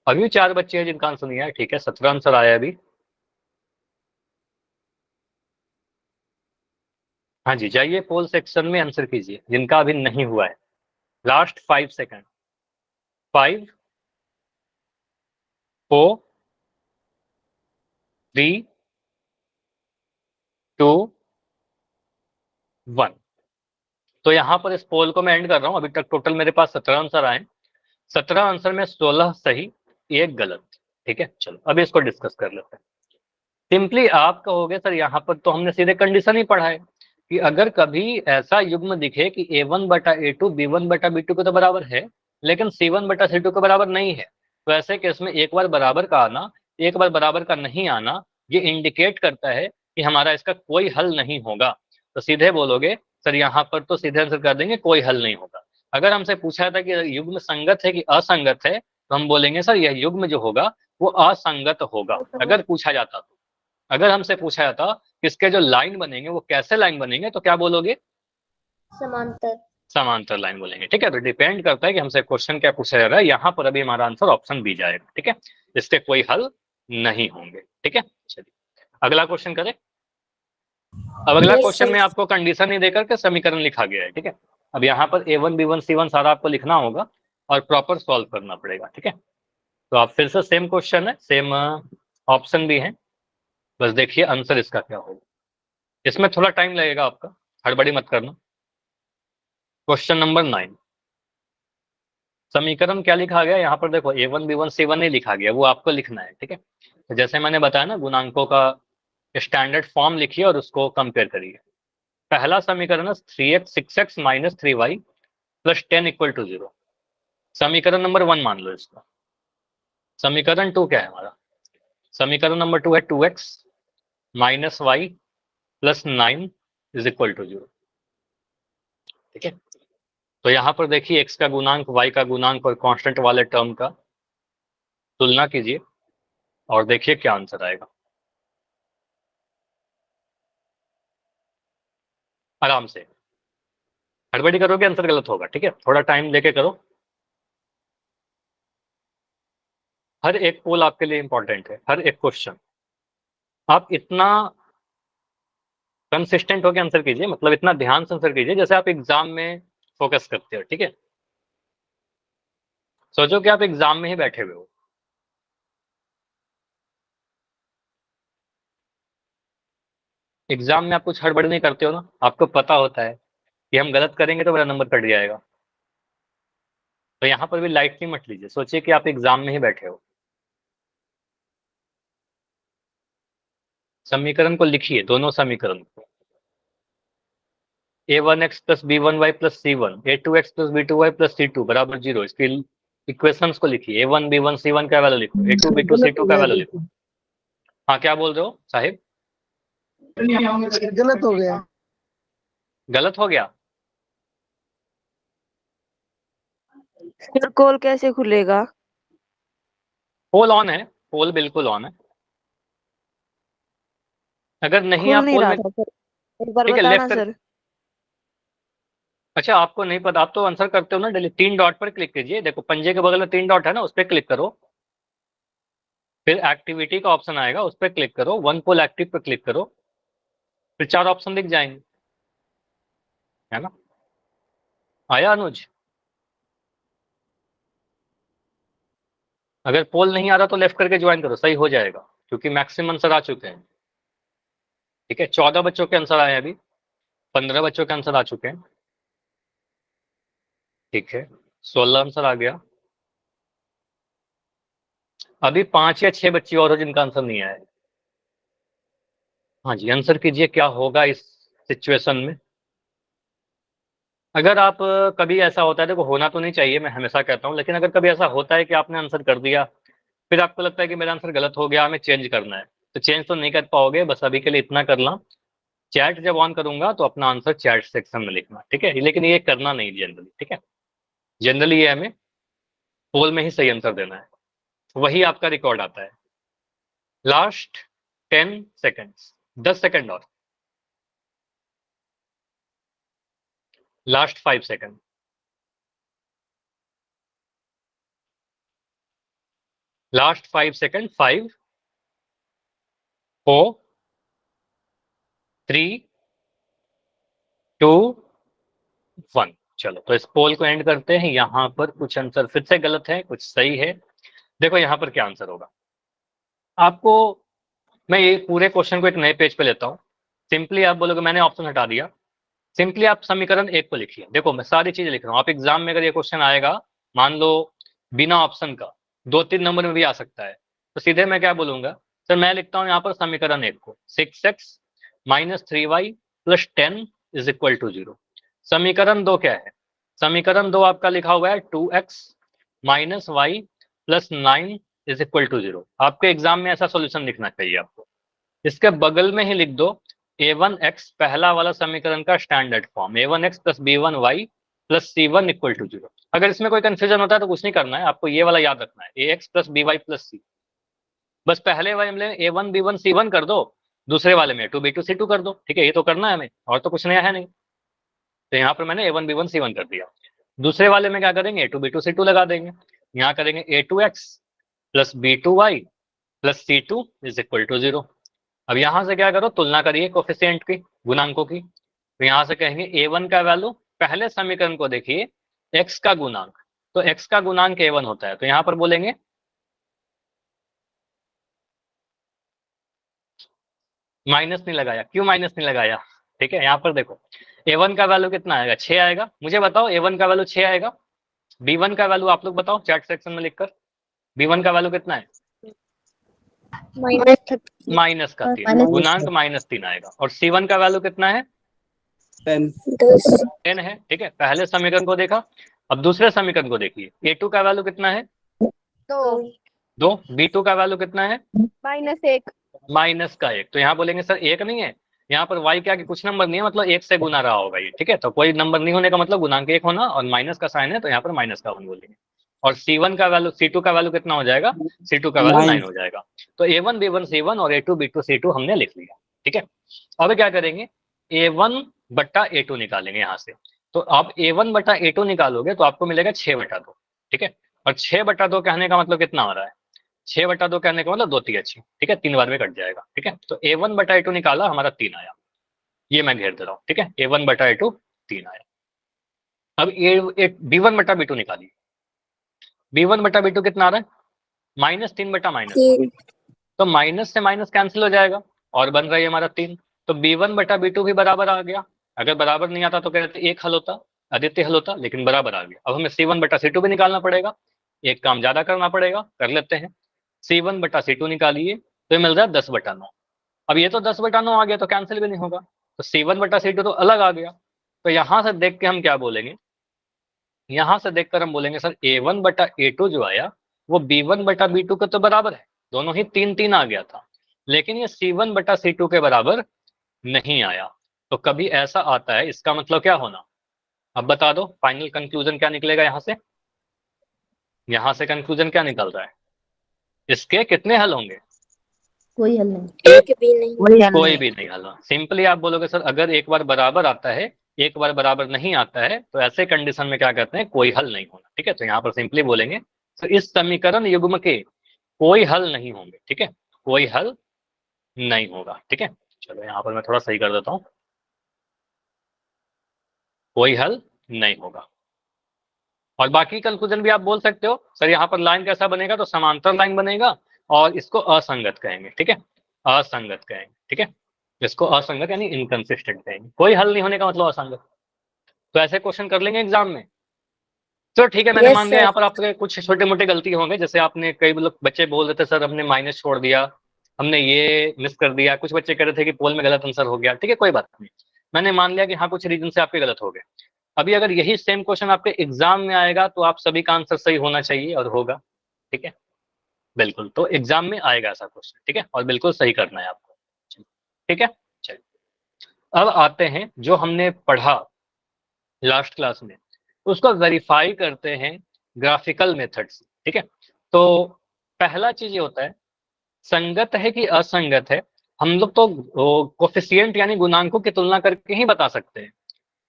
A: अभी 4 बच्चे हैं जिनका आंसर नहीं आया, ठीक है। 17 आंसर आया अभी। हाँ जी, जाइए पोल सेक्शन में आंसर कीजिए जिनका अभी नहीं हुआ है। Last 5 second, 5, 4, 3, 2, 1। तो यहाँ पर इस पोल को मैं एंड कर रहा हूँ। अभी तक टोटल मेरे पास 17 आंसर आए। 17 आंसर में 16 सही, 1 गलत, ठीक है। चलो, अभी इसको डिस्कस कर लेते हैं। सिंपली आप कहोगे सर यहाँ पर तो हमने सीधे कंडीशन ही पढ़ा है कि अगर कभी ऐसा युग्म दिखे कि a1 बटा a2 b1 बटा b2 के तो बराबर है, लेकिन c1 बटा c2 के बराबर नहीं है, तो ऐसे केस में एक बार बराबर का आना, एक बार बराबर का नहीं आना, ये इंडिकेट करता है कि हमारा इसका कोई हल नहीं होगा। तो सीधे बोलोगे सर यहाँ पर तो सीधे आंसर कर देंगे कोई हल नहीं होगा। अगर हमसे पूछा था कि युग्म संगत है कि असंगत है, तो हम बोलेंगे सर यह युग्म जो होगा वो असंगत होगा, अगर पूछा जाता तो। अगर हमसे पूछा जाता किसके जो लाइन बनेंगे वो कैसे लाइन बनेंगे, तो क्या बोलोगे?
D: समांतर।
A: समांतर लाइन बोलेंगे, ठीक है। तो डिपेंड करता है कि हमसे क्वेश्चन क्या पूछा जा रहा है। यहाँ पर अभी हमारा आंसर ऑप्शन बी जाएगा, ठीक है। इसके कोई हल नहीं होंगे, ठीक है। चलिए, अगला क्वेश्चन करें। अब अगला
B: Yes,
A: क्वेश्चन
B: sir.
A: में आपको कंडीशन नहीं देकर के समीकरण लिखा गया है, ठीक है। अब यहाँ पर a1 b1 c1 सारा आपको लिखना होगा और प्रॉपर सॉल्व करना पड़ेगा, ठीक है। तो आप फिर से सेम क्वेश्चन है, सेम ऑप्शन भी है, बस देखिए आंसर इसका क्या होगा। इसमें थोड़ा टाइम लगेगा आपका, हड़बड़ी मत करना। क्वेश्चन नंबर 9, समीकरण क्या लिखा गया यहाँ पर? देखो a1 b1 c1 नहीं लिखा गया, वो आपको लिखना है, ठीक है। तो जैसे मैंने बताया ना, गुणांकों का स्टैंडर्ड फॉर्म लिखिए और उसको कंपेयर करिए। पहला समीकरण है 3x 6x minus 3y plus 10 equal to 0। समीकरण नंबर 1 मान लो इसको। समीकरण 2 क्या है हमारा? समीकरण नंबर 2 है 2x minus y plus 9 is equal to 0, ठीक है। तो यहाँ पर देखिए x का गुणांक, y का गुणांक और कांस्टेंट वाले टर्म का तुलना कीजिए और देखिए क्या आंसर आएगा। आराम से, हड़बड़ी करोगे आंसर गलत होगा, ठीक है। थोड़ा टाइम लेके करो। हर एक पोल आपके लिए इंपॉर्टेंट है, हर एक क्वेश्चन। आप इतना कंसिस्टेंट होकर आंसर कीजिए, मतलब इतना ध्यान से आंसर कीजिए जैसे आप एग्जाम में फोकस करते हो, ठीक है। सोचो कि आप एग्जाम में ही बैठे हुए हो। एग्जाम में आप कुछ हड़बड़ नहीं करते हो ना, आपको पता होता है कि हम गलत करेंगे तो मेरा नंबर कट जाएगा। तो यहाँ पर भी लाइटली मत लीजिए, सोचिए कि आप एग्जाम में ही बैठे हो। समीकरण को लिखिए, दोनों समीकरण को। a1x plus b1y plus c1, a2x plus b2y plus c2 बराबर 0। इसकी इक्वेशंस को लिखिए, a1 b1 c1 का वैल्यू लिखो, a2 b2 c2 का वैल्यू लिखो। हाँ, क्या बोल रहे हो साहिब?
E: गलत हो गया।
A: गलत हो गया?
F: सर कॉल कैसे खुलेगा?
A: पोल ऑन है, पोल बिल्कुल ऑन है। अगर नहीं
F: खुल
A: आप
F: नहीं
A: पोल
F: रहा
A: में,
F: था सर, एक बार
A: ठीक है,
F: बताना
A: लेफ्ट कर।
F: सर।
A: अच्छा, आपको नहीं पता, आप तो आंसर करते हो ना डेली। 3 डॉट पर क्लिक कीजिए, देखो पंजे के बगल में 3 डॉट है ना, उस पर क्लिक करो। फिर एक्टिविटी का ऑप्शन आएगा, उस पर क्लिक करो, वन पोल एक्टिव पर क्लिक करो, फिर 4 ऑप्शन दिख जाएंगे, है ना? आया अनुज? अगर पोल नहीं आ रहा तो लेफ्ट करके ज्वाइन करो, सही हो जाएगा, क्योंकि मैक्सिमम आंसर आ चुके हैं। ठीक है, 14 बच्चों के आंसर आए, अभी 15 बच्चों के आंसर आ चुके हैं। ठीक है, 16 आंसर आ गया। अभी 5 या 6 बच्चे और हो जिनका आंसर नहीं आया है। हाँ जी, आंसर कीजिए क्या होगा इस सिचुएशन में। अगर आप कभी ऐसा होता है, देखो होना तो नहीं चाहिए, मैं हमेशा कहता हूँ, लेकिन अगर कभी ऐसा होता है कि आपने आंसर कर दिया, फिर आपको लगता है कि मेरा आंसर गलत हो गया, हमें चेंज करना है, तो चेंज तो नहीं कर पाओगे। बस अभी के लिए इतना करना, चैट जब ऑन करूंगा तो अपना आंसर चैट सेक्शन में लिखना, ठीक है? लेकिन ये करना नहीं जनरली, ठीक है? जनरली ये हमें पोल में ही सही आंसर देना है, वही आपका रिकॉर्ड आता है। लास्ट 10 सेकेंड्स, 10 सेकेंड और, लास्ट 5 सेकेंड, लास्ट 5 सेकेंड, 5 4 3 2 1। चलो, तो इस पोल को एंड करते हैं। यहाँ पर कुछ आंसर फिर से गलत है, कुछ सही है। देखो यहाँ पर क्या आंसर होगा आपको। मैं ये पूरे क्वेश्चन को एक नए पेज पे लेता हूँ। सिंपली आप बोलोगे मैंने ऑप्शन हटा दिया, सिंपली आप समीकरण 1 को लिखिए। देखो मैं सारी चीजें लिख रहा हूँ, आप एग्जाम में अगर ये क्वेश्चन आएगा, मान लो बिना ऑप्शन का, 2-3 नंबर में भी आ सकता है, तो सीधे मैं क्या बोलूंगा, सर मैं लिखता हूँ यहाँ पर समीकरण 1 को, 6x minus 3y plus 10 is equal to 0। समीकरण 2 क्या है? समीकरण 2 आपका लिखा हुआ है 2x minus y plus 9 is equal to 0। आपके एग्जाम में ऐसा सोल्यूशन लिखना चाहिए आपको। इसके बगल में ही लिख दो a1x, पहला वाला समीकरण का standard form, a1x plus b1y plus c1 equal to 0। अगर इसमें कोई कंफ्यूजन होता है तो कुछ नहीं करना है, आपको ये वाला याद रखना है, ax plus by plus c। बस पहले वाले में a1 b1 c1 कर दो, दूसरे वाले में a2 b2 c2 कर दो। ठीक है, ये तो करना है हमें, और तो कुछ नया है नहीं। तो यहाँ पर मैंने a1 b1 c1 कर दिया। दूसरे वाले में क्या करेंगे, a2 b2 c2 लगा देंगे। यहाँ करेंगे a2x plus b2y plus c2 is equal to 0। अब यहां से क्या करो, तुलना करिए कोफिशिएंट की, गुणांकों की। तो यहां से कहेंगे a1 का वैल्यू, पहले समीकरण को देखिए, x का गुणांक, तो x का गुणांक a1 होता है, तो यहां पर बोलेंगे माइनस नहीं लगाया। क्यों माइनस नहीं लगाया? ठीक है, यहाँ पर देखो a1 का वैल्यू कितना आएगा, 6 आएगा। मुझे बताओ a1 का वैल्यू 6 आएगा, b1 का वैल्यू आप लोग बताओ चैट सेक्शन में लिखकर, b1 का वैल्यू कितना है? माइनस का 3, गुणांक -3 आएगा। और c1 का वैल्यू कितना है? 10 है। ठीक है, पहले समीकरण को देखा। अब दूसरे समीकरण को देखिए, a2 का वैल्यू कितना है? 2। b2 का वैल्यू कितना है?
F: -1।
A: माइनस का 1। तो यहाँ बोलेंगे सर 1 नहीं है, यहाँ पर y क्या कि कुछ नंबर नहीं है, मतलब 1 से गुना रहा होगा ये। ठीक है, तो कोई नंबर नहीं होने का मतलब गुणांक 1 होना, और माइनस का साइन है तो यहाँ पर माइनस का 1 बोलेंगे। और c1 का वैल्यू, c2 का वैल्यू कितना हो जाएगा? c2 का वैल्यू 9 हो जाएगा। तो a1 b1 c1 और a2 b2 c2 हमने लिख लिया। ठीक है, अब क्या करेंगे, a1 बट्टा a2 निकालेंगे यहाँ से। तो आप a1 बट्टा a2 निकालोगे तो आपको मिलेगा 6/2। ठीक है, और 6/2 कहने का मतलब कितना हो रहा है? 6/2 कहने का मतलब 2 3 अच्छी। ठीक है, 3 बार में कट जाएगा। ठीक है, तो a1 बटा a2 निकाला, हमारा 3 आया। ये मैं घेर दे रहा हूँ। ठीक है, a1 बटा a2 3 आया। अब b1 बटा b2 निकालिए। b1 बटा b2 कितना आ रहा है? -3 बटा -1। तो माइनस से माइनस कैंसिल हो जाएगा और बन रहा है हमारा 3। तो B1 बटा B2 भी बराबर आ गया। अगर बराबर नहीं आता तो कहते एक हल होता, आदित्य हल होता, लेकिन बराबर आ गया। अब हमें C1 बटा C2 भी निकालना पड़ेगा, एक काम ज्यादा करना पड़ेगा, कर लेते हैं। C1 बटा C2 निकालिए तो ये मिल रहा है 10/9। अब ये तो 10/9 आ गया तो कैंसिल भी नहीं होगा, तो C1 बटा C2 तो अलग आ गया। तो यहां से देख के हम क्या बोलेंगे, यहां से देखकर हम बोलेंगे सर A1 बटा A2 जो आया वो B1 बटा B2 के तो बराबर है, दोनों ही 3-3 आ गया था, लेकिन ये C1 बटा C2 के बराबर नहीं आया। तो कभी ऐसा आता है, इसका मतलब क्या होना, अब बता दो फाइनल कंक्लूजन क्या निकलेगा यहां से। यहां से कंक्लूजन क्या निकल रहा है, इसके कितने हल होंगे,
D: कोई हल नहीं।
B: एक भी नहीं।
A: कोई भी नहीं हल। सिंपली आप बोलोगे सर अगर एक बार बराबर आता है, एक बार बराबर नहीं आता है, तो ऐसे कंडीशन में क्या कहते हैं, कोई हल नहीं होना। ठीक है, तो यहाँ पर सिंपली बोलेंगे तो इस समीकरण युग्म के कोई हल नहीं होंगे। ठीक है, कोई हल नहीं होगा। ठीक है, चलो यहाँ पर मैं थोड़ा सही कर देता हूँ, कोई हल नहीं होगा। और बाकी कंक्लूजन भी आप बोल सकते हो सर यहाँ पर लाइन कैसा बनेगा, तो समांतर लाइन बनेगा और इसको असंगत कहेंगे। ठीक है, असंगत कहेंगे। ठीक है, इसको असंगत यानी इनकंसिस्टेंट कहेंगे। कोई हल नहीं होने का मतलब असंगत। तो ऐसे क्वेश्चन कर लेंगे एग्जाम में। तो ठीक है, मैंने
B: Yes,
A: मान लिया
B: sir.
A: यहाँ पर आपके कुछ छोटे मोटे गलती होंगे, जैसे आपने कई लोग बच्चे बोल रहे थे सर हमने माइनस छोड़ दिया, हमने ये मिस कर दिया, कुछ बच्चे कह रहे थे कि पोल में गलत आंसर हो गया। ठीक है, कोई बात नहीं, मैंने मान लिया कि हाँ कुछ रीजन से आपके गलत हो गए। अभी अगर यही सेम क्वेश्चन आपके एग्जाम में आएगा तो आप सभी का आंसर सही होना चाहिए और होगा। ठीक है, बिल्कुल, तो एग्जाम में आएगा ऐसा क्वेश्चन। ठीक है, और बिल्कुल सही करना है आपको। ठीक है, चलिए अब आते हैं जो हमने पढ़ा लास्ट क्लास में, उसको वेरीफाई करते हैं ग्राफिकल मेथड से। ठीक है, तो पहला चीज ये होता है संगत है कि असंगत है, हम लोग तो कोफिशिएंट यानी गुणांकों की तुलना करके ही बता सकते हैं,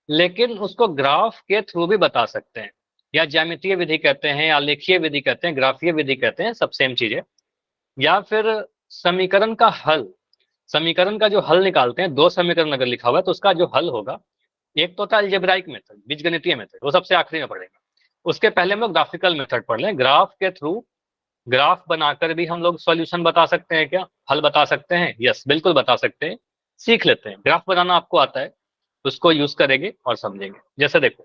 A: लेकिन उसको ग्राफ के थ्रू भी बता सकते हैं, या ज्यामितीय विधि कहते हैं, या लेखीय विधि कहते हैं, ग्राफीय विधि कहते हैं, सब सेम चीज है। या फिर समीकरण का हल, समीकरण का जो हल निकालते हैं, दो समीकरण अगर लिखा हुआ है तो उसका जो हल होगा, एक तो होता है अलजेब्राइक मेथड, बीजगणितीय मेथड, वो सबसे आखिरी में पढ़ेंगे। उसके पहले हम लोग ग्राफिकल मेथड पढ़ लें, ग्राफ के थ्रू, ग्राफ बनाकर भी हम लोग सॉल्यूशन बता सकते हैं, क्या हल बता सकते हैं, यस बिल्कुल बता सकते हैं। सीख लेते हैं, ग्राफ बनाना आपको आता है, उसको यूज करेंगे और समझेंगे। जैसे देखो,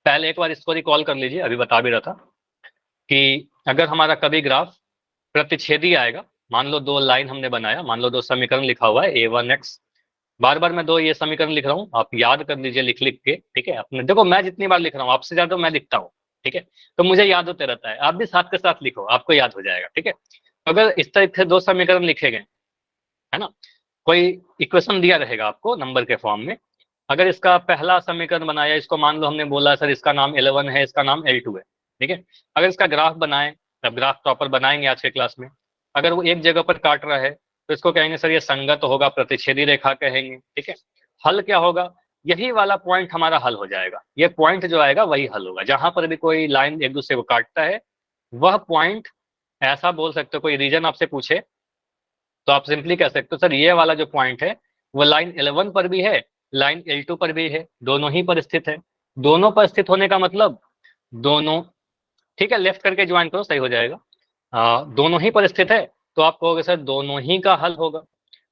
A: पहले एक बार इसको रिकॉल कर लीजिए, अभी बता भी रहा था कि अगर हमारा कभी ग्राफ प्रतिच्छेदी आएगा, मान लो दो लाइन हमने बनाया, मान लो दो समीकरण लिखा हुआ है A1x, बार बार मैं दो ये समीकरण लिख रहा हूँ, आप याद कर लीजिए लिख लिख के। ठीक है, अपने देखो मैं जितनी बार लिख रहा हूँ आपसे ज्यादा मैं लिखता हूँ। ठीक है, तो मुझे याद होते रहता है, आप भी साथ के साथ लिखो, आपको याद हो जाएगा। ठीक है, अगर इस तरह से दो समीकरण लिखे गए है ना, कोई इक्वेशन दिया रहेगा आपको नंबर के फॉर्म में, अगर इसका पहला समीकरण बनाया, इसको मान लो हमने बोला सर इसका नाम L1 है, इसका नाम L2 है। ठीक है, अगर इसका ग्राफ बनाए, तब ग्राफ प्रॉपर बनाएंगे आज के क्लास में, अगर वो एक जगह पर काट रहा है तो इसको कहेंगे सर ये संगत होगा, प्रतिच्छेदी रेखा कहेंगे। ठीक है, हल क्या होगा, यही वाला पॉइंट हमारा हल हो जाएगा, ये पॉइंट जो आएगा वही हल होगा। जहां पर भी कोई लाइन एक दूसरे को काटता है वह पॉइंट, ऐसा बोल सकते हो, कोई रीजन आपसे पूछे तो आप सिंपली कह सकते हो सर ये वाला जो पॉइंट है वो लाइन L1 पर भी है, लाइन L2 पर भी है, दोनों ही पर स्थित है। दोनों पर स्थित होने का मतलब दोनों, ठीक है, लेफ्ट करके ज्वाइन करो सही हो जाएगा। दोनों ही पर स्थित है तो आप कहोगे सर दोनों ही का हल होगा।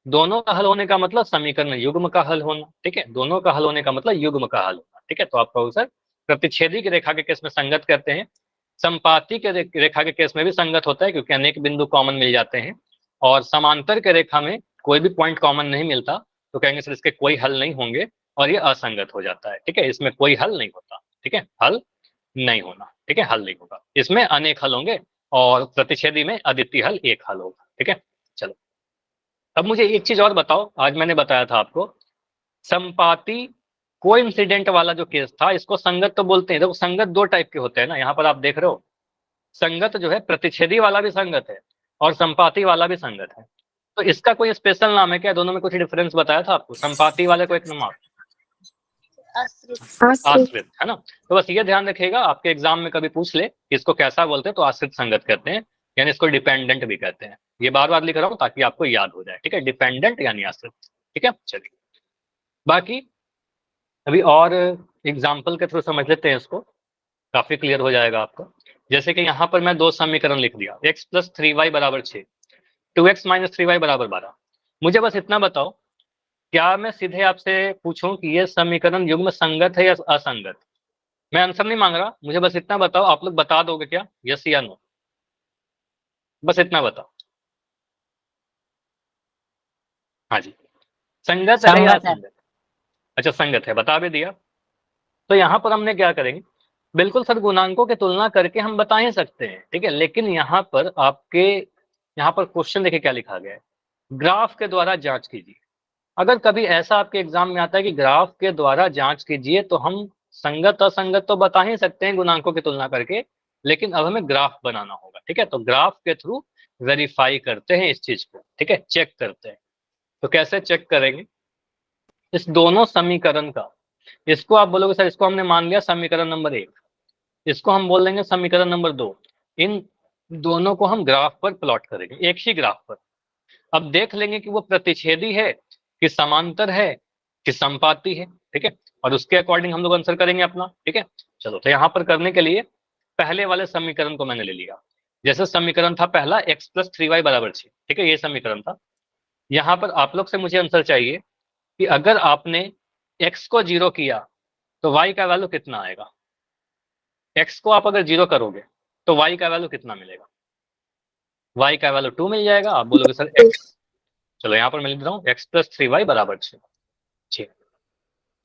A: दोनों का हल होने का मतलब समीकरण युग्म का हल होना। ठीक है, दोनों का हल होने का मतलब युग्म का हल होना। ठीक है, तो आप कहोगे सर प्रतिच्छेदी की रेखा के केस में संगत करते हैं, संपाती के रेखा के केस में भी संगत होता है क्योंकि अनेक बिंदु कॉमन मिल जाते हैं, और समांतर के रेखा में कोई भी पॉइंट कॉमन नहीं मिलता तो कहेंगे सर इसके कोई हल नहीं होंगे और ये असंगत हो जाता है। ठीक है, इसमें कोई हल नहीं होता। ठीक है, हल नहीं होना। ठीक है, हल नहीं होगा, इसमें अनेक हल होंगे और प्रतिच्छेदी में अद्वितीय हल एक हल होगा। ठीक है, चलो अब मुझे एक चीज और बताओ, आज मैंने बताया था आपको संपाती कोइंसिडेंट वाला जो केस था, इसको संगत तो बोलते हैं। देखो संगत दो टाइप के होते हैं ना, यहाँ पर आप देख रहे हो, संगत जो है प्रतिच्छेदी वाला भी संगत है और संपाती वाला भी संगत है। तो इसका कोई स्पेशल नाम है क्या, दोनों में कुछ डिफरेंस बताया था आपको, संपाती वाले को एक नाम आश्रित है ना। तो बस ये ध्यान रखिएगा, आपके एग्जाम में कभी पूछ ले इसको कैसा बोलते हैं, तो आश्रित संगत कहते हैं, यानी इसको डिपेंडेंट भी कहते हैं। ये बार बार लिख रहा हूँ ताकि आपको याद हो जाए। ठीक है, डिपेंडेंट यानी आश्रित। ठीक है, चलिए बाकी अभी और एग्जाम्पल के थ्रू समझ लेते हैं इसको, काफी क्लियर हो जाएगा आपको। जैसे कि यहाँ पर मैं दो समीकरण लिख दिया, x + 3y = 6, 2x - 3y = 12। मुझे बस इतना बताओ क्या मैं सीधे आपसे पूछूं कि ये समीकरण युग्म संगत है या असंगत? मैं आंसर नहीं मांग रहा, मुझे बस इतना बताओ, आप लोग बता दोगे क्या, यस या नो? बस इतना बताओ। हाँ जी, संगत है या
C: संगत है।
A: असंगत? अच्छा संगत है, बता भी दिया। तो यहाँ पर हमने क्या करेंगे, बिल्कुल सर गुणांकों की तुलना करके हम बता ही सकते हैं, ठीक है। लेकिन यहाँ पर आपके यहाँ पर क्वेश्चन देखिए क्या लिखा गया है, ग्राफ के द्वारा जांच कीजिए। अगर कभी ऐसा आपके एग्जाम में आता है कि ग्राफ के द्वारा जांच कीजिए, तो हम संगत असंगत तो बता ही सकते हैं गुणांकों की तुलना करके, लेकिन अब हमें ग्राफ बनाना होगा, ठीक है। तो ग्राफ के थ्रू वेरीफाई करते हैं इस चीज को, ठीक है, चेक करते हैं। तो कैसे चेक करेंगे, इस दोनों समीकरण का, इसको आप बोलोगे सर इसको हमने मान लिया समीकरण नंबर 1, इसको हम बोल देंगे समीकरण नंबर 2। इन दोनों को हम ग्राफ पर प्लॉट करेंगे, एक ही ग्राफ पर। अब देख लेंगे कि वो प्रतिच्छेदी है कि समांतर है कि संपाती है, ठीक है, और उसके अकॉर्डिंग हम लोग आंसर करेंगे अपना, ठीक है। चलो, तो यहाँ पर करने के लिए पहले वाले समीकरण को मैंने ले लिया। जैसे समीकरण था पहला x + 3y = 6, ठीक है, ये समीकरण था। यहाँ पर आप लोग से मुझे आंसर चाहिए कि अगर आपने x को 0 किया तो y का वैल्यू कितना आएगा। x को आप अगर 0 करोगे तो y का वैल्यू कितना मिलेगा, y का वैल्यू 2 मिल जाएगा। आप बोलोगे सर x, चलो यहाँ पर मैं लिख रहा हूँ x + 3y = 6।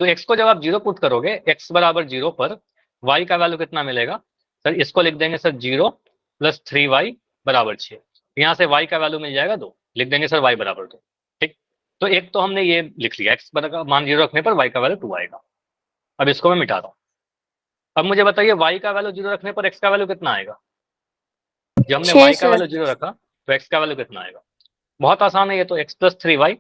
A: तो x को जब आप 0 पुट करोगे, x = 0 पर y का वैल्यू कितना मिलेगा, सर इसको लिख देंगे सर 0 + 3y = 6। यहाँ से y का वैल्यू मिल जाएगा 2, लिख देंगे सर y = 2, ठीक। तो एक तो हमने ये लिख लिया, x का मान 0 रखने पर y का वैल्यू 2 आएगा। अब इसको मैं मिटा रहा हूँ। अब मुझे बताइए y का वैल्यू 0 रखने पर x का वैल्यू कितना आएगा। जब हमने
B: 6
A: y का
B: सर।
A: वैल्यू 0 रखा तो x का वैल्यू कितना आएगा। बहुत आसान है ये तो, x + 3y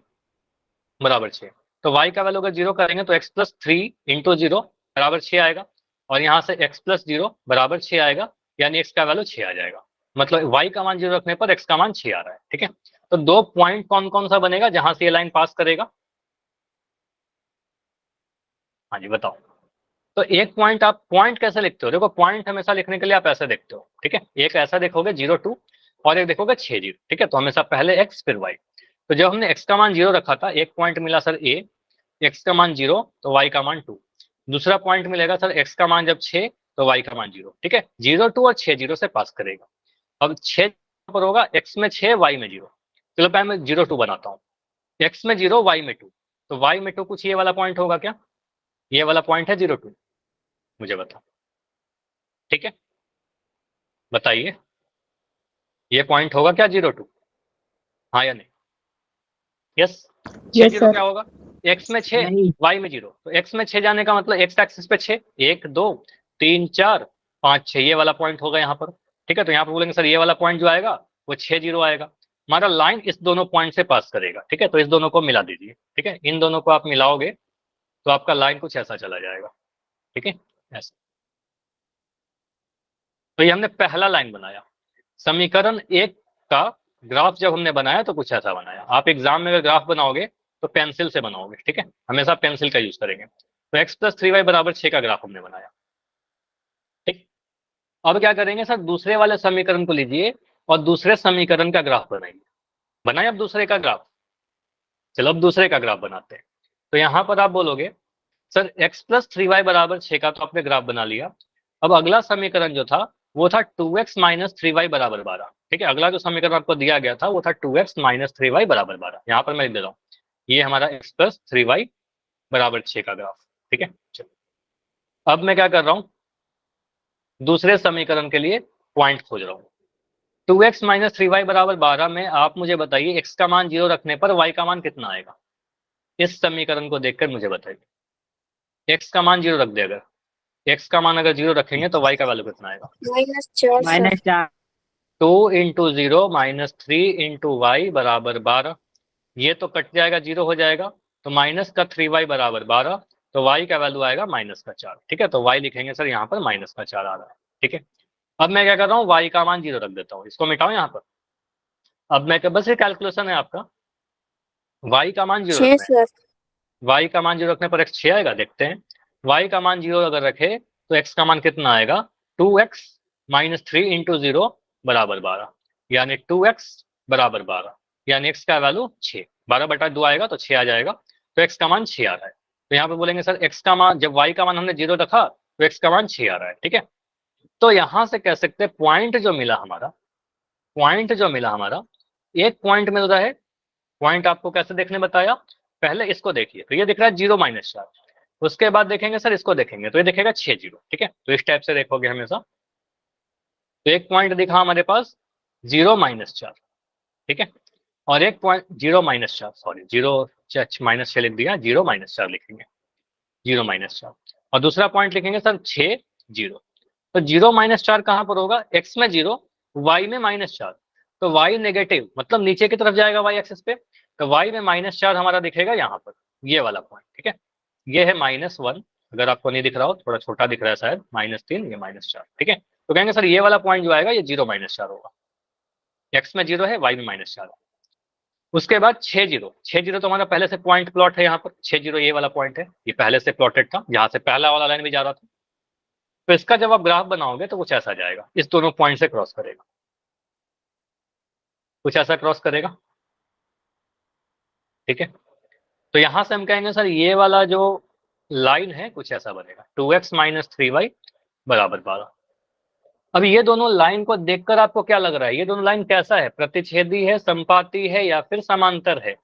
A: = 6। तो y का वैल्यू अगर 0 करेंगे तो x + 3 × 0 = 6 आएगा, और यहाँ से x + 0 = 6 आएगा, यानी x का वैल्यू 6 आ जाएगा। मतलब y का मान 0 रखने पर x का मान 6 आ रहा है, ठीक है। तो 2 पॉइंट कौन कौन सा बनेगा जहां से ये लाइन पास करेगा। हाँ जी बताओ। तो एक पॉइंट, आप पॉइंट कैसे लिखते हो, देखो पॉइंट हमेशा लिखने के लिए आप ऐसे देखते हो, ठीक है। एक ऐसा देखोगे 0 2, और एक देखोगे 6 0, ठीक है। तो हमेशा पहले x फिर y। तो जब हमने x का मान 0 रखा था, एक पॉइंट मिला सर a, x का मान 0 तो y का मान 2। दूसरा पॉइंट मिलेगा सर x का मान जब 6 तो y का मान 0, ठीक है। 0 2 और 6 0 से पास करेगा। अब 6 पर होगा, x में 6 y में 0। चलो पहले मैं 0 2 बनाता हूँ, x में 0 y में 2, तो y में 2 कुछ ये वाला पॉइंट होगा क्या, ये वाला पॉइंट है 0 2, मुझे बताओ, ठीक है, बताइए ये पॉइंट होगा क्या 0 2, हाँ या नहीं। Yes, 6
D: yes
A: 0
D: sir.
A: क्या होगा, x में 6
C: नहीं।
A: y में 0, तो x में 6 जाने का मतलब x एक्सिस पे 6, 1 2 3 4 5 6, ये वाला पॉइंट होगा यहाँ पर, ठीक है। तो यहाँ पर बोलेंगे सर ये वाला पॉइंट जो आएगा वो 6 0 आएगा। हमारा लाइन इस दोनों पॉइंट से पास करेगा, ठीक है। तो इस दोनों को मिला दीजिए, ठीक है, इन दोनों को आप मिलाओगे तो आपका लाइन कुछ ऐसा चला जाएगा, ठीक है, ऐसा। तो ये हमने पहला लाइन बनाया। समीकरण 1 का ग्राफ जब हमने बनाया तो कुछ ऐसा बनाया। आप एग्जाम में अगर ग्राफ बनाओगे तो पेंसिल से बनाओगे, ठीक है, हमेशा पेंसिल का यूज करेंगे। तो x + 3y = 6 का ग्राफ हमने बनाया, ठीक। अब क्या करेंगे सर, दूसरे वाले समीकरण को लीजिए और दूसरे समीकरण का ग्राफ बनाइए। बनाए अब दूसरे का ग्राफ, चलो अब दूसरे का ग्राफ बनाते हैं। तो यहाँ पर आप बोलोगे सर x + 3y = 6 का तो आपने ग्राफ बना लिया। अब अगला समीकरण जो था वो था 2x - 3y = 12, ठीक है। अगला जो समीकरण आपको दिया गया था वो था 2x - 3y = 12। यहाँ पर मैं लिख दे रहा हूँ, ये हमारा x + 3y = 6 का ग्राफ, ठीक है। चलो अब मैं क्या कर रहा हूँ, दूसरे समीकरण के लिए पॉइंट खोज रहा हूँ। 2x - 3y = 12 में आप मुझे बताइए x का मान 0 रखने पर y का मान कितना आएगा। इस समीकरण को देखकर मुझे बताइए, x का मान 0 रख दे, अगर x का मान अगर 0 रखेंगे तो y का वैल्यू कितना आएगा।
B: -4 सर।
C: -4।
A: 2 × 0 - 3 × y = 12। ये तो कट जाएगा, 0 हो जाएगा, तो माइनस का 3y = 12, तो y का वैल्यू आएगा -4, ठीक है। तो y लिखेंगे सर यहाँ पर -4 आ रहा है, ठीक है। अब मैं क्या कर रहा हूँ, y का मान 0 रख देता हूँ, इसको मिटाऊं यहाँ पर। अब मैं बस ये कैलकुलेशन है आपका, y का मान 0
B: 6
A: रखना है।
B: सर।
A: y का मान 0 रखने पर x 6 आएगा, देखते हैं। y का मान 0 अगर रखे तो x का मान कितना आएगा, 2x - 3 × 0 = 12, यानी 2x = 12, यानी x का वैल्यू 6, 12/2 आएगा तो 6 आ जाएगा। तो x का मान 6 आ रहा है। तो यहाँ पे बोलेंगे सर x का मान, जब y का मान हमने 0 रखा तो x का मान 6 आ रहा है, ठीक है। तो यहां से कह सकते हैं पॉइंट जो मिला हमारा, एक पॉइंट मिल रहा है। पॉइंट आपको कैसे देखने बताया, पहले इसको देखिए, तो ये दिख रहा है 0-4, उसके बाद देखेंगे सर इसको देखेंगे तो ये दिखेगा 6 0, ठीक है। तो इस टाइप से देखोगे हमेशा। तो एक पॉइंट दिखा हमारे पास 0-4, ठीक है, और एक पॉइंट 0-4, सॉरी 0-6 लिख दिया, 0-4 लिखेंगे, 0-4, और दूसरा पॉइंट लिखेंगे सर 6 0। तो 0-4 कहां पर होगा, x में 0, y में -4, तो y नेगेटिव मतलब नीचे की तरफ जाएगा y एक्सिस पे, तो y में -4 हमारा दिखेगा यहाँ पर, ये वाला पॉइंट, ठीक है। ये है -1, अगर आपको नहीं दिख रहा हो, थोड़ा छोटा दिख रहा है शायद, -3, ये -4, ठीक है। तो कहेंगे सर ये वाला पॉइंट जो आएगा ये 0-4 होगा, x में 0 है, y में -4 है। उसके बाद 6 0 तो हमारा पहले से पॉइंट प्लॉट है यहाँ पर, 6 0 ये वाला पॉइंट है, ये पहले से प्लॉटेड था, यहाँ से पहला वाला लाइन भी जा रहा था। तो इसका जब आप ग्राफ बनाओगे तो कुछ ऐसा जाएगा, इस दोनों पॉइंट से क्रॉस करेगा, कुछ ऐसा क्रॉस करेगा, ठीक है। तो यहां से हम कहेंगे सर ये वाला जो लाइन है कुछ ऐसा बनेगा, 2x - 3y = 12। अब ये दोनों लाइन को देखकर आपको क्या लग रहा है, ये दोनों लाइन कैसा है, प्रतिच्छेदी है, संपाती है, या फिर समांतर है?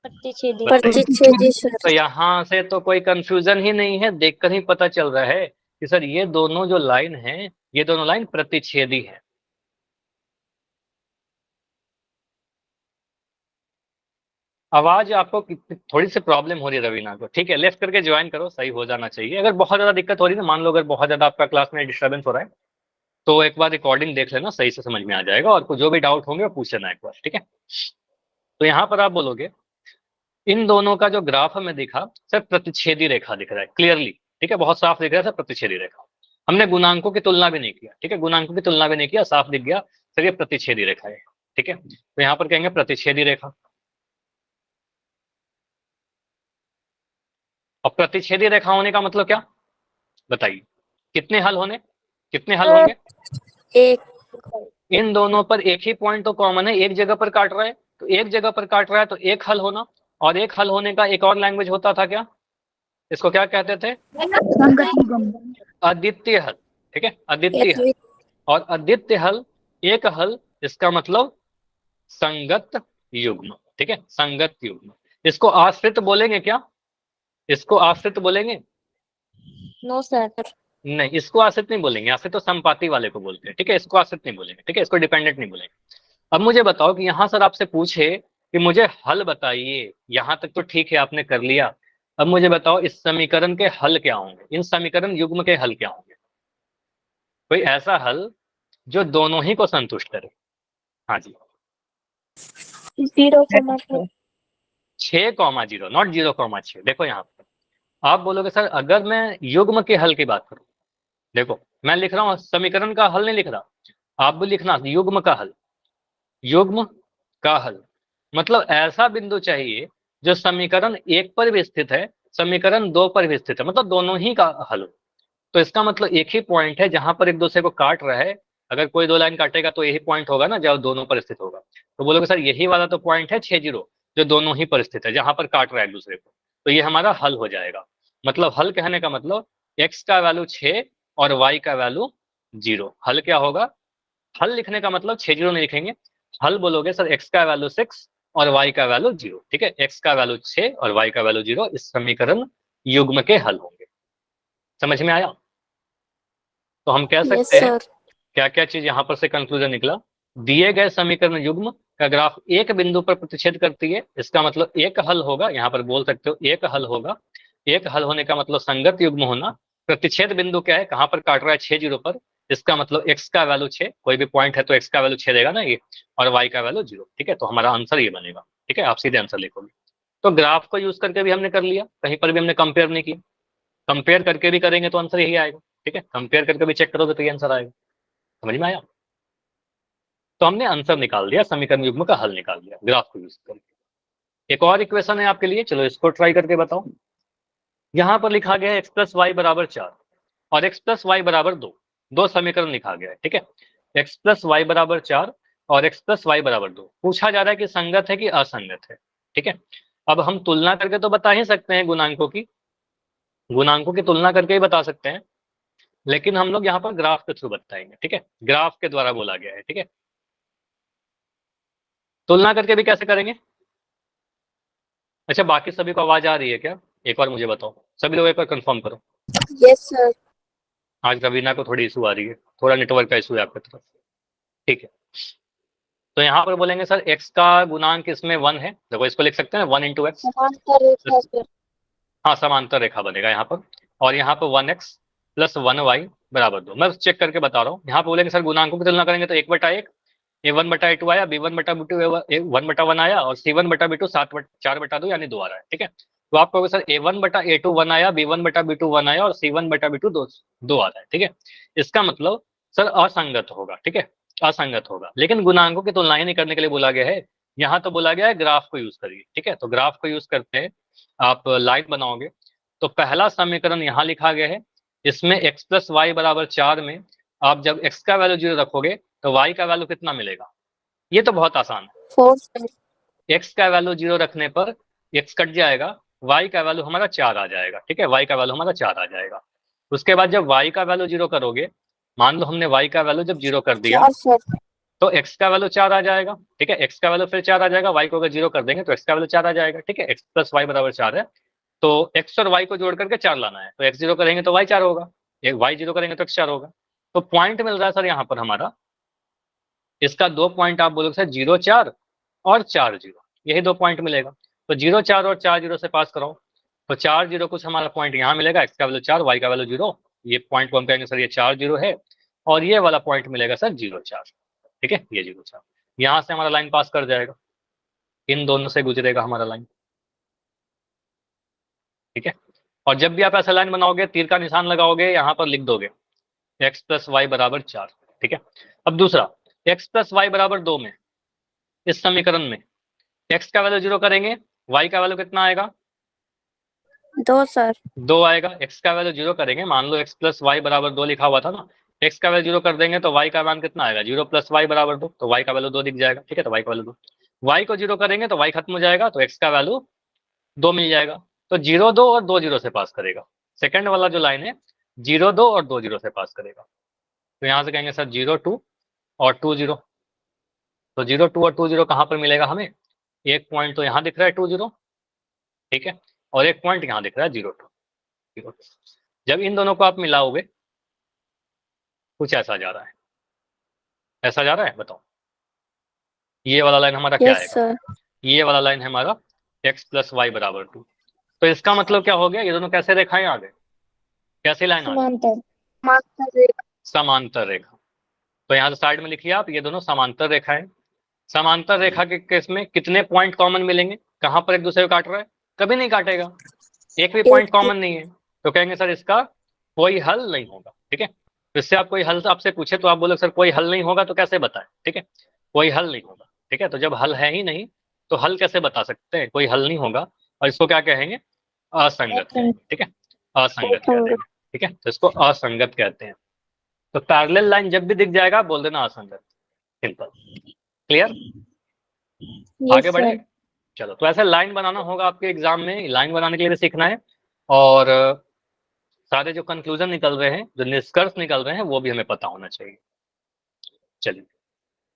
B: प्रतिच्छेदी सर।
A: तो यहाँ से तो कोई कंफ्यूजन ही नहीं है, देखकर ही पता चल रहा है कि सर ये दोनों जो लाइन है, ये दोनों लाइन प्रतिच्छेदी है। आवाज आपको थोड़ी सी प्रॉब्लम हो रही है रवीना को, ठीक है, लेफ्ट करके ज्वाइन करो, सही हो जाना चाहिए। अगर बहुत ज्यादा दिक्कत हो रही है ना, मान लो अगर बहुत ज्यादा आपका क्लास में डिस्टर्बेंस हो रहा है, तो एक बार रिकॉर्डिंग देख लेना, सही से समझ में आ जाएगा, और जो भी डाउट होंगे वो पूछ लेना एक बार, ठीक है। तो यहाँ पर आप बोलोगे इन दोनों का जो ग्राफ हमें दिखा सर, प्रतिच्छेदी रेखा दिख रहा है क्लियरली, ठीक है, बहुत साफ दिख रहा है सर, प्रतिच्छेदी रेखा। हमने गुणांकों की तुलना भी नहीं किया, ठीक है, गुणांकों की तुलना भी नहीं किया, साफ दिख गया सर ये प्रतिच्छेदी रेखा है, ठीक है। तो यहाँ पर कहेंगे प्रतिच्छेदी रेखा। और प्रतिच्छेदी रेखा होने का मतलब क्या बताइए, कितने हल होंगे?
B: एक।
A: इन दोनों पर एक ही पॉइंट तो कॉमन है, एक जगह पर काट रहा है, तो एक जगह पर काट रहा है तो एक हल होना, और एक हल होने का एक और लैंग्वेज होता था क्या, इसको क्या कहते थे, अद्वितीय हल, ठीक है, अद्वितीय हल। और अद्वितीय हल, एक हल, इसका मतलब संगत युग्म, ठीक है, संगत युग्म। इसको आश्रित बोलेंगे क्या, इसको आश्रित बोलेंगे?
B: No sir.
A: नहीं, इसको आश्रित नहीं बोलेंगे, आश्रित तो संपाती वाले को बोलते हैं, ठीक है, इसको आश्रित नहीं बोलेंगे, ठीक है, इसको डिपेंडेंट नहीं बोलेंगे। अब मुझे बताओ कि यहाँ सर आपसे पूछे कि मुझे हल बताइए, यहां तक तो ठीक है आपने कर लिया, अब मुझे बताओ इस समीकरण के हल क्या होंगे, इन समीकरण युग्म के हल क्या होंगे, कोई ऐसा हल जो दोनों ही को संतुष्ट करे। हाँ जी,
B: 0,6।
A: 6,0 नॉट 0,6। देखो यहाँ पर आप बोलोगे सर अगर मैं युग्म के हल की बात करूं, देखो मैं लिख रहा हूं समीकरण का हल नहीं लिख रहा, आप भी लिखना युग्म का हल, युग्म का हल मतलब ऐसा बिंदु चाहिए जो समीकरण 1 पर भी स्थित है, समीकरण 2 पर भी स्थित है, मतलब दोनों ही का हल हो। तो इसका मतलब एक ही पॉइंट है जहां पर एक दूसरे को काट रहा है, अगर कोई दो लाइन काटेगा तो यही पॉइंट होगा ना जब दोनों पर स्थित होगा। तो बोलोगे सर यही वाला तो पॉइंट है 6 0 जो दोनों ही पर स्थित है, जहां पर काट रहा है एक दूसरे को, तो ये हमारा हल हो जाएगा। मतलब हल कहने का मतलब x का वैल्यू 6 और y का वैल्यू 0, हल क्या होगा, हल लिखने का मतलब 6 0 नहीं लिखेंगे, हल बोलोगे सर x का वैल्यू 6 और y का वैल्यू 0, ठीक है, x का वैल्यू 6 और y का वैल्यू 0 इस समीकरण युग्म के हल होंगे। समझ में आया? तो हम कह सकते हैं क्या क्या चीज यहाँ पर से कंक्लूजन निकला, दिए गए समीकरण युग्म का ग्राफ एक बिंदु पर प्रतिच्छेद करती है, इसका मतलब एक हल होगा, यहाँ पर बोल सकते हो एक हल होगा, एक हल होने का मतलब संगत युग्म होना। प्रतिच्छेद बिंदु क्या है, कहाँ पर काट रहा है 6 0 पर, इसका मतलब x का वैल्यू 6, कोई भी पॉइंट है तो x का वैल्यू 6 देगा ना ये, और y का वैल्यू 0, ठीक है। तो हमारा आंसर ये बनेगा, ठीक है, आप सीधे आंसर लिखोगे। तो ग्राफ को यूज करके भी हमने कर लिया, कहीं पर भी हमने कंपेयर नहीं किया, कंपेयर करके भी करेंगे तो आंसर यही आएगा, ठीक है, कंपेयर करके भी चेक करोगे तो ये आंसर आएगा। समझ में आया? तो हमने आंसर निकाल दिया, समीकरण युग्म का हल निकाल दिया ग्राफ को यूज करके। एक और इक्वेशन है आपके लिए, चलो इसको ट्राई करके बताओ। यहाँ पर लिखा गया है x + y = 4 और x + y = 2, दो समीकरण लिखा गया है, ठीक है, x + y = 4 और x + y = 2। पूछा जा रहा है कि संगत है कि असंगत है, ठीक है। अब हम तुलना करके तो बता ही सकते हैं, गुणांकों की तुलना करके ही बता सकते हैं, लेकिन हम लोग यहाँ पर ग्राफ के थ्रू बताएंगे। ठीक है, ग्राफ के द्वारा बोला गया है। ठीक है, तुलना करके भी कैसे करेंगे? अच्छा, बाकी सभी को आवाज आ रही है क्या? एक बार मुझे बताओ, सभी लोग एक बार कंफर्म करो।
B: Yes sir.
A: आज रवीना को थोड़ी इशू आ रही है, थोड़ा नेटवर्क का इशू है आपकी तरफ। ठीक है, तो यहाँ पर बोलेंगे सर x का गुणांक इसमें 1 है, देखो इसको लिख सकते हैं 1 इंटू एक्स।
B: समांतर रेखा सर।
A: हाँ, समांतर रेखा बनेगा यहाँ पर, और यहाँ पर 1x प्लस 1y बराबर 2। मैं चेक करके बता रहा हूँ। यहाँ पर बोलेंगे सर गुणांकों की तुलना करेंगे तो 1/1 a1/a2 आया, b1/b2 1/1 आया, और c1/b2 4/2 यानी 2 आ रहा है। ठीक है, तो आप कहोगे सर a1/a2 1 आया, b1/b2 1 आया, और c1/b2 2 आ रहा है। ठीक है, इसका मतलब सर असंगत होगा। ठीक है, असंगत होगा, लेकिन गुणांकों की तुलना ही नहीं करने के लिए बोला गया है। यहाँ तो बोला गया है ग्राफ को यूज करिए। ठीक है, तो ग्राफ को यूज करते हैं, आप लाइन बनाओगे तो पहला समीकरण यहाँ लिखा गया है, इसमें x प्लस वाई बराबर 4 में आप जब x का वैल्यू 0 रखोगे तो y का वैल्यू कितना मिलेगा? ये तो बहुत आसान है।
B: 4 सर।
A: x का वैल्यू 0 रखने पर x कट जाएगा, y का वैल्यू हमारा 4 आ जाएगा। ठीक है, y का वैल्यू हमारा 4 आ जाएगा। उसके बाद जब y का वैल्यू 0 करोगे, मान लो हमने y का वैल्यू जब 0 कर दिया
B: 4 सर।
A: तो x का वैल्यू 4 आ जाएगा। ठीक है, x का वैल्यू फिर 4 आ जाएगा, y को अगर 0 कर देंगे तो x का वैल्यू 4 आ जाएगा। ठीक है, x प्लस वाई बराबर 4 है, तो x और y को जोड़ करके 4 लाना है, तो x 0 करेंगे तो y 4 होगा, y 0 करेंगे तो x 4 होगा। तो पॉइंट मिल रहा है सर यहाँ पर हमारा, इसका 2 पॉइंट आप बोलोगे सर 0 4 और 4 0, यही 2 पॉइंट मिलेगा। तो 0 4 और 4 0 से पास कराओ, तो 4 0 कुछ हमारा पॉइंट यहाँ मिलेगा, x का वैल्यू 4 y का वैल्यू 0, ये पॉइंट को हम कहेंगे सर ये 4 0 है, और ये वाला पॉइंट मिलेगा सर 0 4। ठीक है, ये 0 4 यहाँ से हमारा लाइन पास कर जाएगा, इन दोनों से गुजरेगा हमारा लाइन। ठीक है, और जब भी आप ऐसा लाइन बनाओगे, तीर का निशान लगाओगे, यहाँ पर लिख दोगे x प्लस वाई बराबर 4। ठीक है, अब दूसरा x प्लस वाई बराबर 2 में, इस समीकरण में x का वैल्यू 0 करेंगे, y का वैल्यू कितना आएगा?
B: 2 सर।
A: 2 आएगा। x का वैल्यू 0 करेंगे, मान लो x प्लस वाई बराबर 2 लिखा हुआ था ना, x का वैल्यू 0 कर देंगे तो y का मान कितना आएगा? 0 प्लस वाई बराबर 2, तो y का वैल्यू 2 दिख जाएगा। ठीक है, तो y का वैल्यू 2, y को 0 करेंगे तो y खत्म हो जाएगा, तो x का वैल्यू 2 मिल जाएगा। तो 0 2 और 2 0 से पास करेगा, सेकंड वाला जो लाइन है 0 2 और 2 0 से पास करेगा। तो यहाँ से कहेंगे सर 0 2 और 2 0, तो 0 2 और 2 0 कहाँ पर मिलेगा हमें? एक पॉइंट तो यहाँ दिख रहा है 2 0, ठीक है, और एक पॉइंट यहाँ दिख रहा है 0 2 0। जब इन दोनों को आप मिलाओगे कुछ ऐसा जा रहा है, ऐसा जा रहा है, बताओ ये वाला लाइन हमारा क्या
B: यस
A: आएगा?
B: सर।
A: ये वाला लाइन हमारा x प्लस वाई बराबर 2। तो इसका मतलब क्या हो गया, ये दोनों कैसे रेखाएं आ गए, कैसे लाइन आ गई?
B: समांतर। समांतर रेखा।
A: समांतर रेखा। तो यहाँ से साइड में लिखिए आप, ये दोनों समांतर रेखा है। समांतर रेखा के केस में कितने पॉइंट कॉमन मिलेंगे? कहाँ पर एक दूसरे को काट रहा है? कभी नहीं काटेगा, एक भी पॉइंट कॉमन नहीं है, तो कहेंगे सर इसका कोई हल नहीं होगा। ठीक है, तो इससे आप कोई हल आपसे पूछे तो आप बोले सर कोई हल नहीं होगा, तो कैसे बताएं? ठीक है, कोई हल नहीं होगा। ठीक है, तो जब हल है ही नहीं तो हल कैसे बता सकते हैं? कोई हल नहीं होगा, और इसको क्या कहेंगे? असंगत कहेंगे। ठीक है, असंगत कह देंगे। ठीक है, तो इसको असंगत कहते हैं। तो पैरेलल लाइन जब भी दिख जाएगा बोल देना असंगत, सिंपल, क्लियर? आगे बढ़े, चलो। तो ऐसे लाइन बनाना होगा आपके एग्जाम में, लाइन बनाने के लिए भी सीखना है, और सारे जो कंक्लूजन निकल रहे हैं, जो निष्कर्ष निकल रहे हैं, वो भी हमें पता होना चाहिए। चलिए,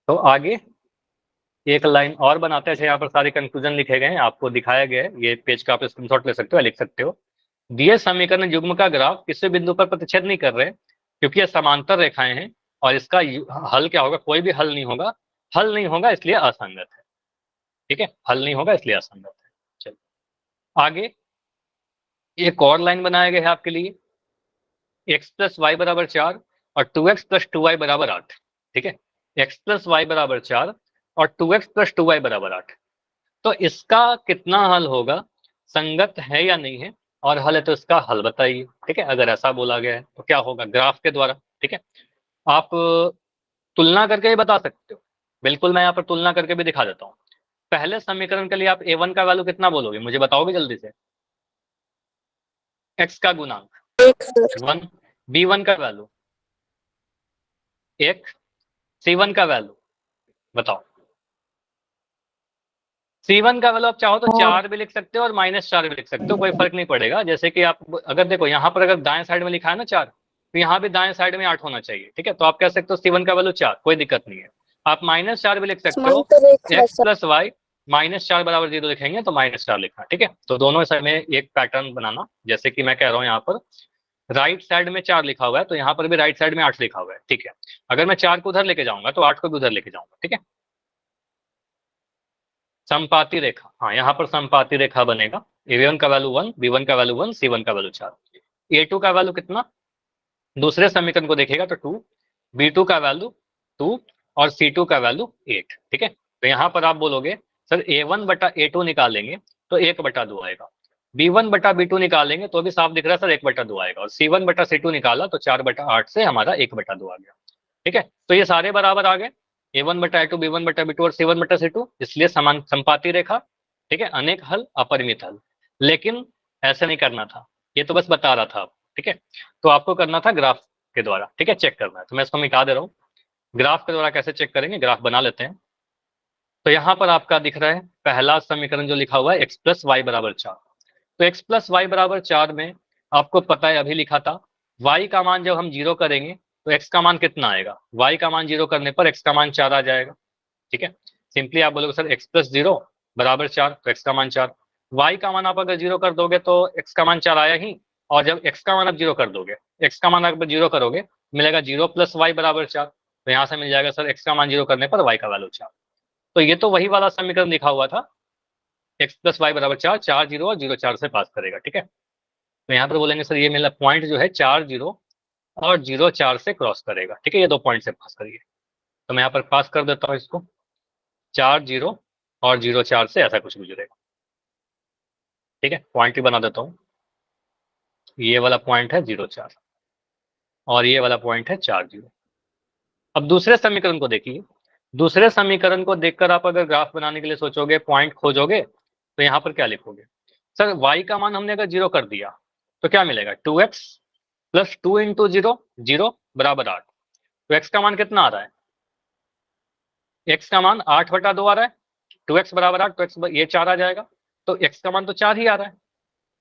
A: तो आगे एक लाइन और बनाते हैं। यहाँ पर सारे कंक्लूजन लिखे गए हैं, आपको दिखाया गया है, ये पेज का आप स्क्रीनशॉट ले सकते हो, लिख सकते हो। दिए समीकरण युग्म का ग्राफ किसी बिंदु पर प्रतिच्छेद नहीं कर रहे, क्योंकि ये समांतर रेखाएं हैं, और इसका हल क्या होगा? कोई भी हल नहीं होगा, हल नहीं होगा इसलिए असंगत है। ठीक है, हल नहीं होगा इसलिए असंगत है। चलिए आगे एक और लाइन बनाया गया है आपके लिए, x प्लस वाई बराबर 4 और 2x प्लस 2y बराबर 8। ठीक है, x प्लस वाई बराबर 4 और 2x प्लस 2y बराबर 8। तो इसका कितना हल होगा, संगत है या नहीं है, और हल है तो इसका हल बताइए। ठीक है, अगर ऐसा बोला गया है तो क्या होगा? ग्राफ के द्वारा। ठीक है, आप तुलना करके ही बता सकते हो, बिल्कुल मैं यहाँ पर तुलना करके भी दिखा देता हूँ। पहले समीकरण के लिए आप a1 का वैल्यू कितना बोलोगे, मुझे बताओगे जल्दी से? x का गुणांक 1, b1 का वैल्यू 1, c1 का वैल्यू बताओ। C1 का वैल्यू आप चाहो तो 4 भी लिख सकते हो और -4 भी लिख सकते हो, कोई फर्क नहीं पड़ेगा। जैसे कि आप अगर देखो यहाँ पर अगर दाएं साइड में लिखा है ना 4, तो यहाँ भी दाएं साइड में 8 होना चाहिए, ठीक है। तो आप कह सकते हो C1 का वैल्यू 4, कोई दिक्कत नहीं है। आप -4 भी लिख सकते हो,
B: समांतर रेखा
A: x
B: सर।
A: प्लस वाई -4 बराबर 0 लिखेंगे तो -4 लिखना, ठीक है। तो दोनों साइड में एक पैटर्न बनाना, जैसे कि मैं कह रहा हूँ यहाँ पर राइट साइड में 4 लिखा हुआ है तो यहाँ पर भी राइट साइड में 8 लिखा हुआ है, ठीक है। अगर मैं 4 को उधर लेके जाऊंगा तो 8 को भी उधर लेके जाऊंगा, ठीक है। समपाती रेखा, हाँ यहाँ पर समपाती रेखा बनेगा। A1 का वैल्यू 1, B1 का वैल्यू 1, C1 का वैल्यू 4। A2 का वैल्यू कितना, दूसरे समीकरण को देखिएगा तो 2, B2 का वैल्यू 2 और C2 का वैल्यू 8, ठीक है। तो यहाँ पर आप बोलोगे सर A1 बटा A2 निकालेंगे तो 1 बटा 2 आएगा, B1 बटा B2 निकालेंगे तो भी साफ दिख रहा है सर 1 बटा 2 आएगा, और C1 बटा C2 निकाला तो 4 बटा 8 से हमारा 1 बटा 2 आ गया, ठीक है। तो ये सारे बराबर आ गए, A1 बटा A2, B1 बटा B2 और C1 बटा C2, इसलिए समान समपाती रेखा, ठीक है। अनेक हल, अपरिमित हल। लेकिन ऐसा नहीं करना था, ये तो बस बता रहा था आपको, ठीक है। तो आपको करना था ग्राफ के द्वारा, ठीक है, चेक करना है। तो मैं इसको मिटा दे रहा हूँ। ग्राफ के द्वारा कैसे चेक करेंगे, ग्राफ बना लेते हैं। तो यहाँ पर आपका दिख रहा है पहला समीकरण जो लिखा हुआ है x प्लस वाई बराबर 4। तो x प्लस वाई बराबर 4 में आपको पता है अभी लिखा था y का मान जब हम 0 करेंगे तो x का मान कितना आएगा, y का मान 0 करने पर x का मान 4 आ जाएगा, ठीक है। सिंपली आप बोलोगे सर x प्लस 0 बराबर 4, तो x का मान 4। y का मान आप अगर 0 कर दोगे तो x का मान 4 आया ही, और जब x का मान आप 0 कर दोगे, x का मान आप 0 करोगे मिलेगा 0 प्लस वाई बराबर 4। तो यहाँ से मिल जाएगा सर x का मान 0 करने पर y का वैल्यू 4। तो ये तो वही वाला समीकरण लिखा हुआ था, x प्लस वाई बराबर 4, 4 0 और 0 4 से पास करेगा, ठीक है। तो यहाँ पर बोलेंगे सर ये मेरा पॉइंट जो है 4 0 और 0 4 से क्रॉस करेगा, ठीक है, ये 2 पॉइंट से पास करिए। तो मैं यहाँ पर पास कर देता हूँ इसको, 4 0 और 0 4 से ऐसा कुछ गुजरेगा, ठीक है। पॉइंट ही बना देता हूँ, ये वाला पॉइंट है 0 4 और ये वाला पॉइंट है 4 0। अब दूसरे समीकरण को देखिए, दूसरे समीकरण को देखकर आप अगर ग्राफ बनाने के लिए सोचोगे, पॉइंट खोजोगे, तो यहाँ पर क्या लिखोगे, सर y का मान हमने अगर 0 कर दिया तो क्या मिलेगा, 2x प्लस 2 इंटू 0, 0 बराबर 8। तो x का मान कितना आ रहा है, x का मान 8 बटा 2 आ रहा है, 2x बराबर 8, तो x ये 4 आ जाएगा, तो x का मान तो 4 ही आ रहा है,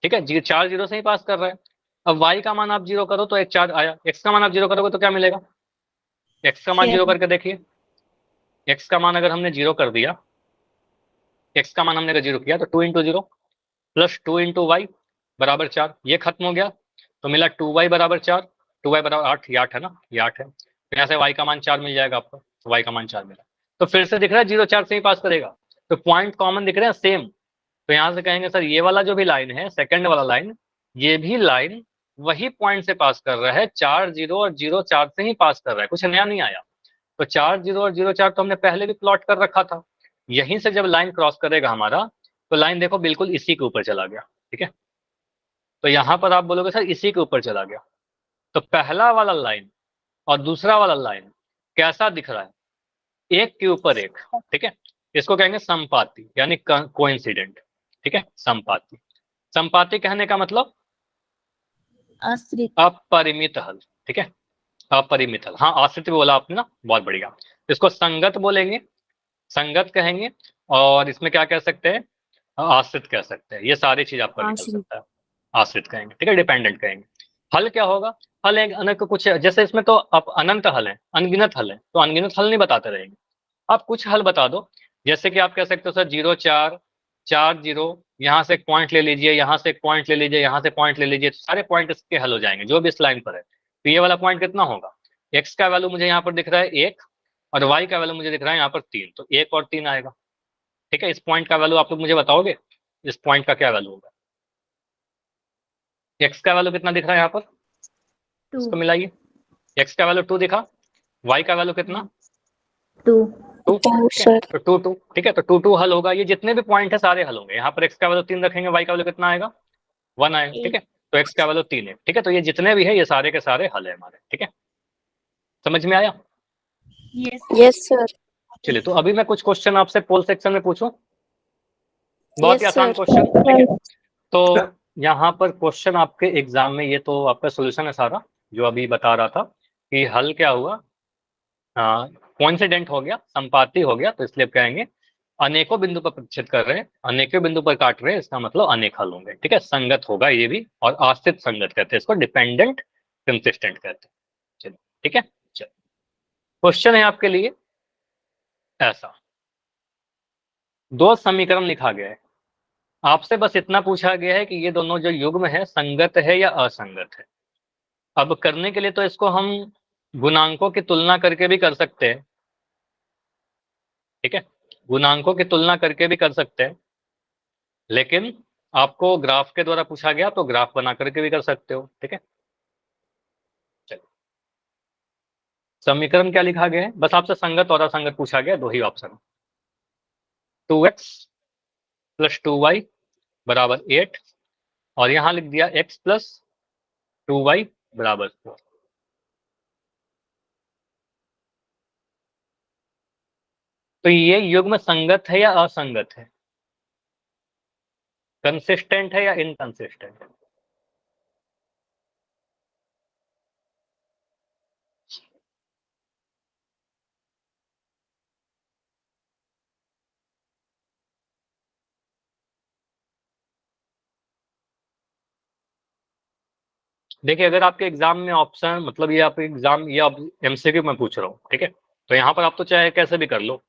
A: ठीक है। 4 0 से ही पास कर रहा है। अब y का मान आप 0 करो तो 1 4 आया, x का मान आप 0 करोगे तो क्या मिलेगा, x का मान 0 करके देखिए, x का मान अगर हमने 0 कर दिया, x का मान हमने अगर 0 किया तो 2 इंटू 0 प्लस 2 इंटू वाई बराबर 4, ये खत्म हो गया तो मिला 2y बराबर 4, 2y बराबर 8, ये 8 है ना, ये 8 है। तो यहाँ से y का मान 4 मिल जाएगा आपको, तो y का मान 4 मिला। तो फिर से दिख रहा है 0 4 से ही पास करेगा, तो पॉइंट कॉमन दिख रहे हैं सेम। तो यहाँ से कहेंगे सर ये वाला जो भी लाइन है, सेकंड वाला लाइन, ये भी लाइन वही पॉइंट से पास कर रहा है, 4 0 और 0 4 से ही पास कर रहा है, कुछ नया नहीं आया। तो 4 0 और 0 4 तो हमने पहले भी प्लॉट कर रखा था, यहीं से जब लाइन क्रॉस करेगा हमारा तो लाइन देखो बिल्कुल इसी के ऊपर चला गया, ठीक है। तो यहाँ पर आप बोलोगे सर इसी के ऊपर चला गया, तो पहला वाला लाइन और दूसरा वाला लाइन कैसा दिख रहा है, एक के ऊपर एक, ठीक है। इसको कहेंगे संपाती यानी कोइंसिडेंट, ठीक है, संपाती। संपाती कहने का मतलब
D: आश्रित।
A: अपरिमित हल, ठीक है, अपरिमित हल। हाँ आश्रित भी बोला आपने ना, बहुत बढ़िया। इसको संगत बोलेंगे, संगत कहेंगे, और इसमें क्या कह सकते हैं, आश्रित कह सकते हैं। ये सारी चीज आपका निकल सकता है, आश्रित कहेंगे, ठीक है, डिपेंडेंट कहेंगे। हल क्या होगा, हल एक अनेक कुछ, जैसे इसमें तो अब अनंत हल है, अनगिनत हल है, तो अनगिनत हल नहीं बताते रहेंगे, आप कुछ हल बता दो। जैसे कि आप कह सकते हो सर 0 4 4 0, यहाँ से एक पॉइंट ले लीजिए, यहाँ से एक पॉइंट ले लीजिए, यहाँ से पॉइंट ले लीजिए, तो सारे पॉइंट इसके हल हो जाएंगे जो भी इस लाइन पर है। तो ये वाला पॉइंट कितना होगा, x का वैल्यू मुझे यहाँ पर दिख रहा है 1 और y का वैल्यू मुझे दिख रहा है यहाँ पर 3, तो 1 और 3 आएगा, ठीक है। इस पॉइंट का वैल्यू आप लोग मुझे बताओगे, इस पॉइंट का क्या वैल्यू होगा, x का वैल्यू कितना दिख रहा है यहाँ पर,
D: 2
A: इसको मिलाइए, x का वैल्यू 2 दिखा, y का वैल्यू कितना
D: 2
A: 2,
B: सर।
A: तो 2 2, ठीक है। तो 2 2 हल होगा, ये जितने भी पॉइंट है सारे हल होंगे। यहाँ पर x का वैल्यू 3 रखेंगे, y का वैल्यू कितना आएगा 1 आएगा, ठीक है। तो x का वैल्यू 3 है, ठीक है। तो ये जितने भी है ये सारे के सारे हल है हमारे, ठीक है, समझ में आया।
B: Yes sir.
A: चलिए तो अभी मैं कुछ क्वेश्चन आपसे पोल सेक्शन में पूछूं, बहुत ही
B: यस
A: आसान
B: सर।
A: क्वेश्चन, ठीक है। तो यहाँ पर क्वेश्चन आपके एग्जाम में, ये तो आपका सोल्यूशन है सारा जो अभी बता रहा था कि हल क्या हुआ, कोइंसिडेंट हो गया, संपाती हो गया, तो इसलिए आप कहेंगे अनेकों बिंदु पर प्रतिच्छेद कर रहे हैं, अनेकों बिंदु पर काट रहे हैं, इसका मतलब अनेक हल होंगे। ठीक है, संगत होगा ये भी, और आश्रित संगत कहते हैं इसको, डिपेंडेंट कंसिस्टेंट कहते हैं। चलिए ठीक है, चलिए क्वेश्चन है आपके लिए ऐसा, दो समीकरण लिखा गया है, आपसे बस इतना पूछा गया है कि ये दोनों जो युग्म है संगत है या असंगत है। अब करने के लिए तो इसको हम गुणांकों की तुलना करके भी कर सकते हैं। ठीक है, गुणांकों की तुलना करके भी कर सकते हैं, लेकिन आपको ग्राफ के द्वारा पूछा गया तो ग्राफ बना करके भी कर सकते हो। ठीक है, चलिए समीकरण क्या लिखा गया है, बस आपसे संगत और असंगत पूछा गया, दो ही ऑप्शन, 2x प्लस 2y बराबर 8, और यहां लिख दिया x प्लस 2y बराबर 4। तो ये युग्म संगत है या असंगत है, कंसिस्टेंट है या इनकंसिस्टेंट है? देखिए, अगर आपके एग्जाम में ऑप्शन, मतलब ये आप एग्जाम, ये आप एमसीक्यू में पूछ रहा हूँ, ठीक है, तो यहाँ पर आप तो चाहे कैसे भी कर लो,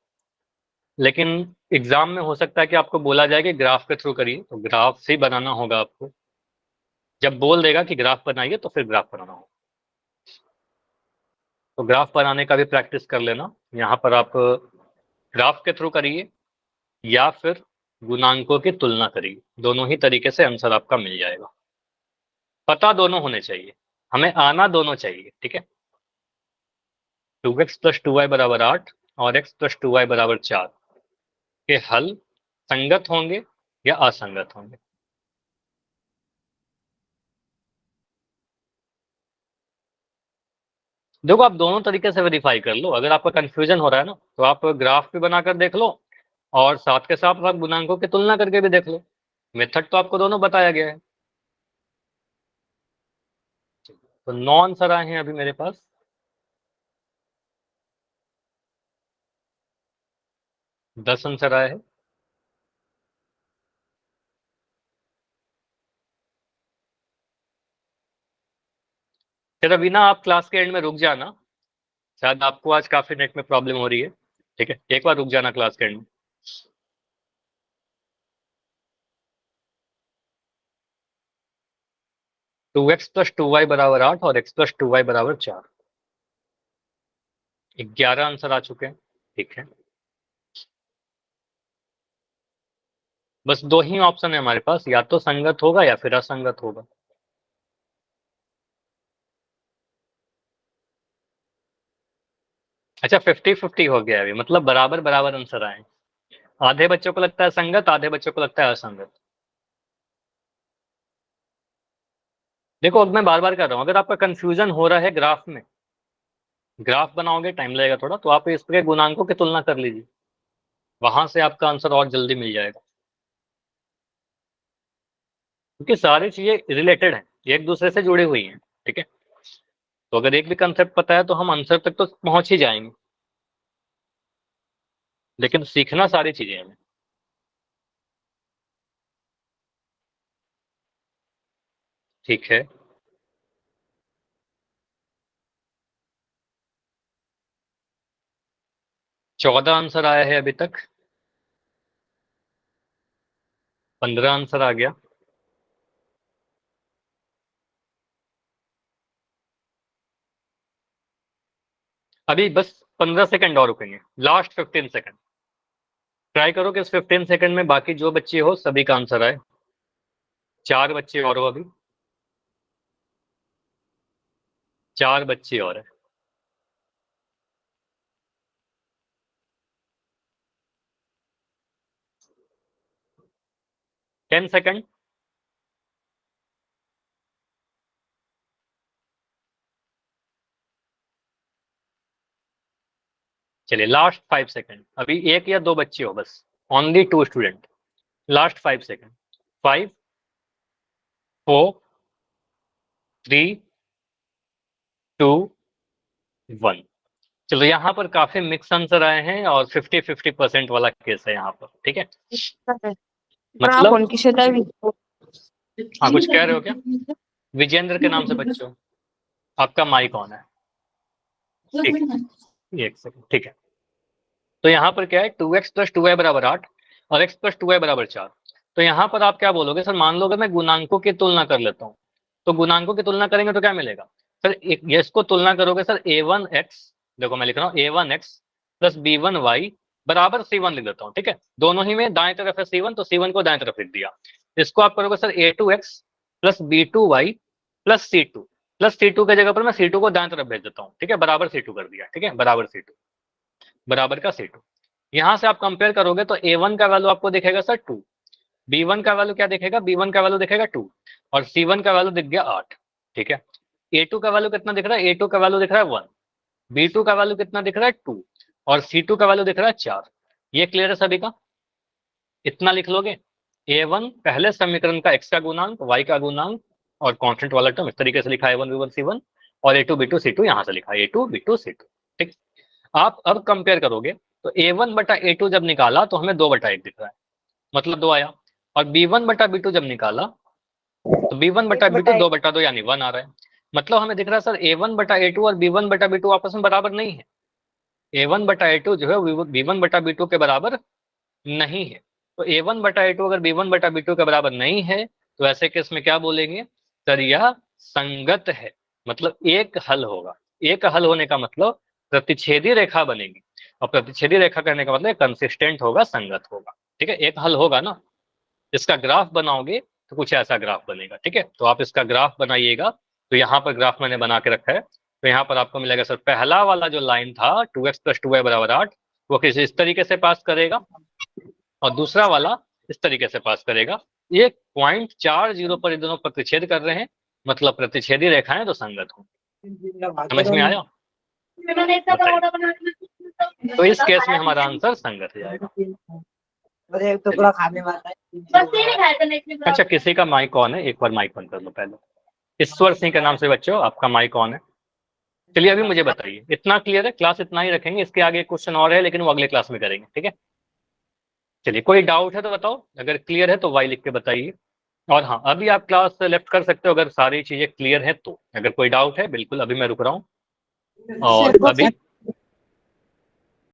A: लेकिन एग्जाम में हो सकता है कि आपको बोला जाए कि ग्राफ के थ्रू करिए, तो ग्राफ से ही बनाना होगा आपको। जब बोल देगा कि ग्राफ बनाइए तो फिर ग्राफ बनाना होगा, तो ग्राफ बनाने का भी प्रैक्टिस कर लेना। यहाँ पर आप ग्राफ के थ्रू करिए या फिर गुणांकों की तुलना करिए, दोनों ही तरीके से आंसर आपका मिल जाएगा। पता दोनों होने चाहिए, हमें आना दोनों चाहिए। ठीक है, 2x प्लस 2y बराबर 8 और x प्लस 2y बराबर 4 के हल संगत होंगे या असंगत होंगे। देखो, आप दोनों तरीके से वेरीफाई कर लो। अगर आपका कंफ्यूजन हो रहा है ना, तो आप ग्राफ भी बनाकर देख लो, और साथ के साथ आप गुणांकों की तुलना करके भी देख लो। मेथड तो आपको दोनों बताया गया है। तो 9 आंसर आए हैं अभी मेरे पास। दस आंसर आए हैं। फिर अभी ना आप क्लास के एंड में रुक जाना, शायद आपको आज काफी नेट में प्रॉब्लम हो रही है। ठीक है, एक बार रुक जाना क्लास के एंड में। 2x प्लस 2y बराबर 8 और x प्लस 2y बराबर 4, 11 आंसर आ चुके हैं। ठीक है, बस दो ही ऑप्शन है हमारे पास, या तो संगत होगा या फिर असंगत होगा। अच्छा, 50-50 हो गया अभी, मतलब बराबर बराबर आंसर आए। आधे बच्चों को लगता है संगत, आधे बच्चों को लगता है असंगत। देखो, अब मैं बार बार कर रहा हूँ, अगर आपका कंफ्यूजन हो रहा है ग्राफ में, ग्राफ बनाओगे टाइम लगेगा थोड़ा, तो आप इसके गुणांकों की तुलना कर लीजिए, वहां से आपका आंसर और जल्दी मिल जाएगा, क्योंकि सारी चीजें रिलेटेड हैं, एक दूसरे से जुड़ी हुई हैं। ठीक है, तो अगर एक भी कंसेप्ट पता है तो हम आंसर तक तो पहुंच ही जाएंगे, लेकिन सीखना सारी चीजें हैं। ठीक है, 14 आंसर आया है अभी तक, 15 आंसर आ गया। अभी बस 15 सेकंड और रुकेंगे, लास्ट 15 सेकंड। ट्राई करो कि इस 15 सेकंड में बाकी जो बच्चे हो सभी का आंसर आए। 4 बच्चे और हो अभी, 4 बच्चे और है। 10 सेकंड। चलिए, लास्ट 5 सेकंड, अभी एक या दो बच्चे हो बस, ओनली 2 स्टूडेंट। Last 5 second, 5, 4, 3, 2, 1। चलो यहाँ पर काफी मिक्स आंसर आए हैं और 50-50% वाला केस है यहाँ पर, ठीक है। मतलब हाँ, कुछ कह रहे हो क्या? विजेंद्र के नाम से बच्चों, आपका माइक ऑन है। ठीक है, एक सेकंड, ठीक है। तो यहाँ पर क्या है, 2x + 2y = 8 और x + 2y = 4। तो यहाँ पर आप क्या बोलोगे सर? मान लो अगर मैं गुणांकों की तुलना कर लेता हूँ, तो गुणांकों की तुलना करेंगे तो क्या मिलेगा सर? ये इसको तुलना करोगे सर, a1x, देखो मैं लिख रहा हूँ a1x + b1y = c1 लिख देता हूँ, ठीक है। दोनों ही में दाएं तरफ है c1, तो c1 को दाएं तरफ लिख दिया। इसको आप करोगे sir a2x + b2y + c2 plus c2 के जगह पर मैं c2 को दाएं तरफ भेज देता हूँ, ठीक है, बराबर c2 कर दिया, ठीक है, बराबर c2, बराबर का c2। यहाँ से आप कंपेयर करोगे तो a1 का वैल्यू आपको दिखेगा सर 2, b1 का वैल्यू क्या दिखेगा? b1 का वैल्यू दिखेगा 2 और c1 का वैल्यू दिख गया 8, ठीक है। a2 का वैल्यू कितना दिख रहा है? a2 का वैल्यू दिख रहा है 1, b2 का वैल्यू कितना दिख रहा है 2 और c2 का वैल्यू दिख रहा है 4। ये क्लियर है सभी का? इतना लिख लोगे। a1 पहले समीकरण का x का गुणांक, y का गुणांक और कांस्टेंट वाला टर्म इस तरीके से लिखा है a1 b1 c1 और a2 b2 c2 यहाँ से लिखा है a2 b2 c2, ठीक। आप अब कंपेयर करोगे तो a1 बटा a2 जब निकाला तो हमें 2/1 दिख रहा है, मतलब 2 आया। और b1 बटा b2 जब निकाला तो b1 बटा b2 2/2 यानी 1 आ रहा है। मतलब हमें दिख रहा है सर a1 बटा a2 और b1 बटा b2 आपस में बराबर नहीं है। a1 बटा a2 जो है b1 बटा b2 के बराबर नहीं है। तो a1 बटा a2 अगर b1 बटा b2 के बराबर नहीं है तो ऐसे केस में क्या बोलेंगे सर? यह संगत है, मतलब एक हल होगा। एक हल होने का मतलब प्रतिच्छेदी रेखा बनेगी और प्रतिच्छेदी रेखा करने का मतलब कंसिस्टेंट होगा, संगत होगा, ठीक है। एक हल होगा ना, इसका ग्राफ बनाओगे तो कुछ ऐसा ग्राफ बनेगा, ठीक है। तो आप इसका ग्राफ बनाइएगा। तो यहाँ पर ग्राफ मैंने बना के रखा है, तो यहाँ पर आपको मिलेगा सर पहला वाला जो लाइन था 2x + 2y = 8 वो किसी इस तरीके से पास करेगा और दूसरा वाला इस तरीके से पास करेगा। ये 0.40 पर ये दोनों प्रतिच्छेद कर रहे हैं, मतलब प्रतिच्छेदी रेखाएं तो संगत हो। समझ में आया? तो इस केस में हमारा आंसर संगत हो जाएगा। अच्छा, किसी का माइक ऑन है? एक बार माइक बंद कर लो पहले। ईश्वर सिंह के नाम से बच्चों आपका माइक ऑन है। चलिए अभी मुझे बताइए, इतना क्लियर है? क्लास इतना ही रखेंगे, इसके आगे क्वेश्चन और है लेकिन वो अगले क्लास में करेंगे, ठीक है। चलिए कोई डाउट है तो बताओ, अगर क्लियर है तो वाई लिख के बताइए। और हाँ, अभी आप क्लास लेफ्ट कर सकते हो अगर सारी चीजें क्लियर है तो। अगर कोई डाउट है बिल्कुल अभी मैं रुक रहा हूँ और अभी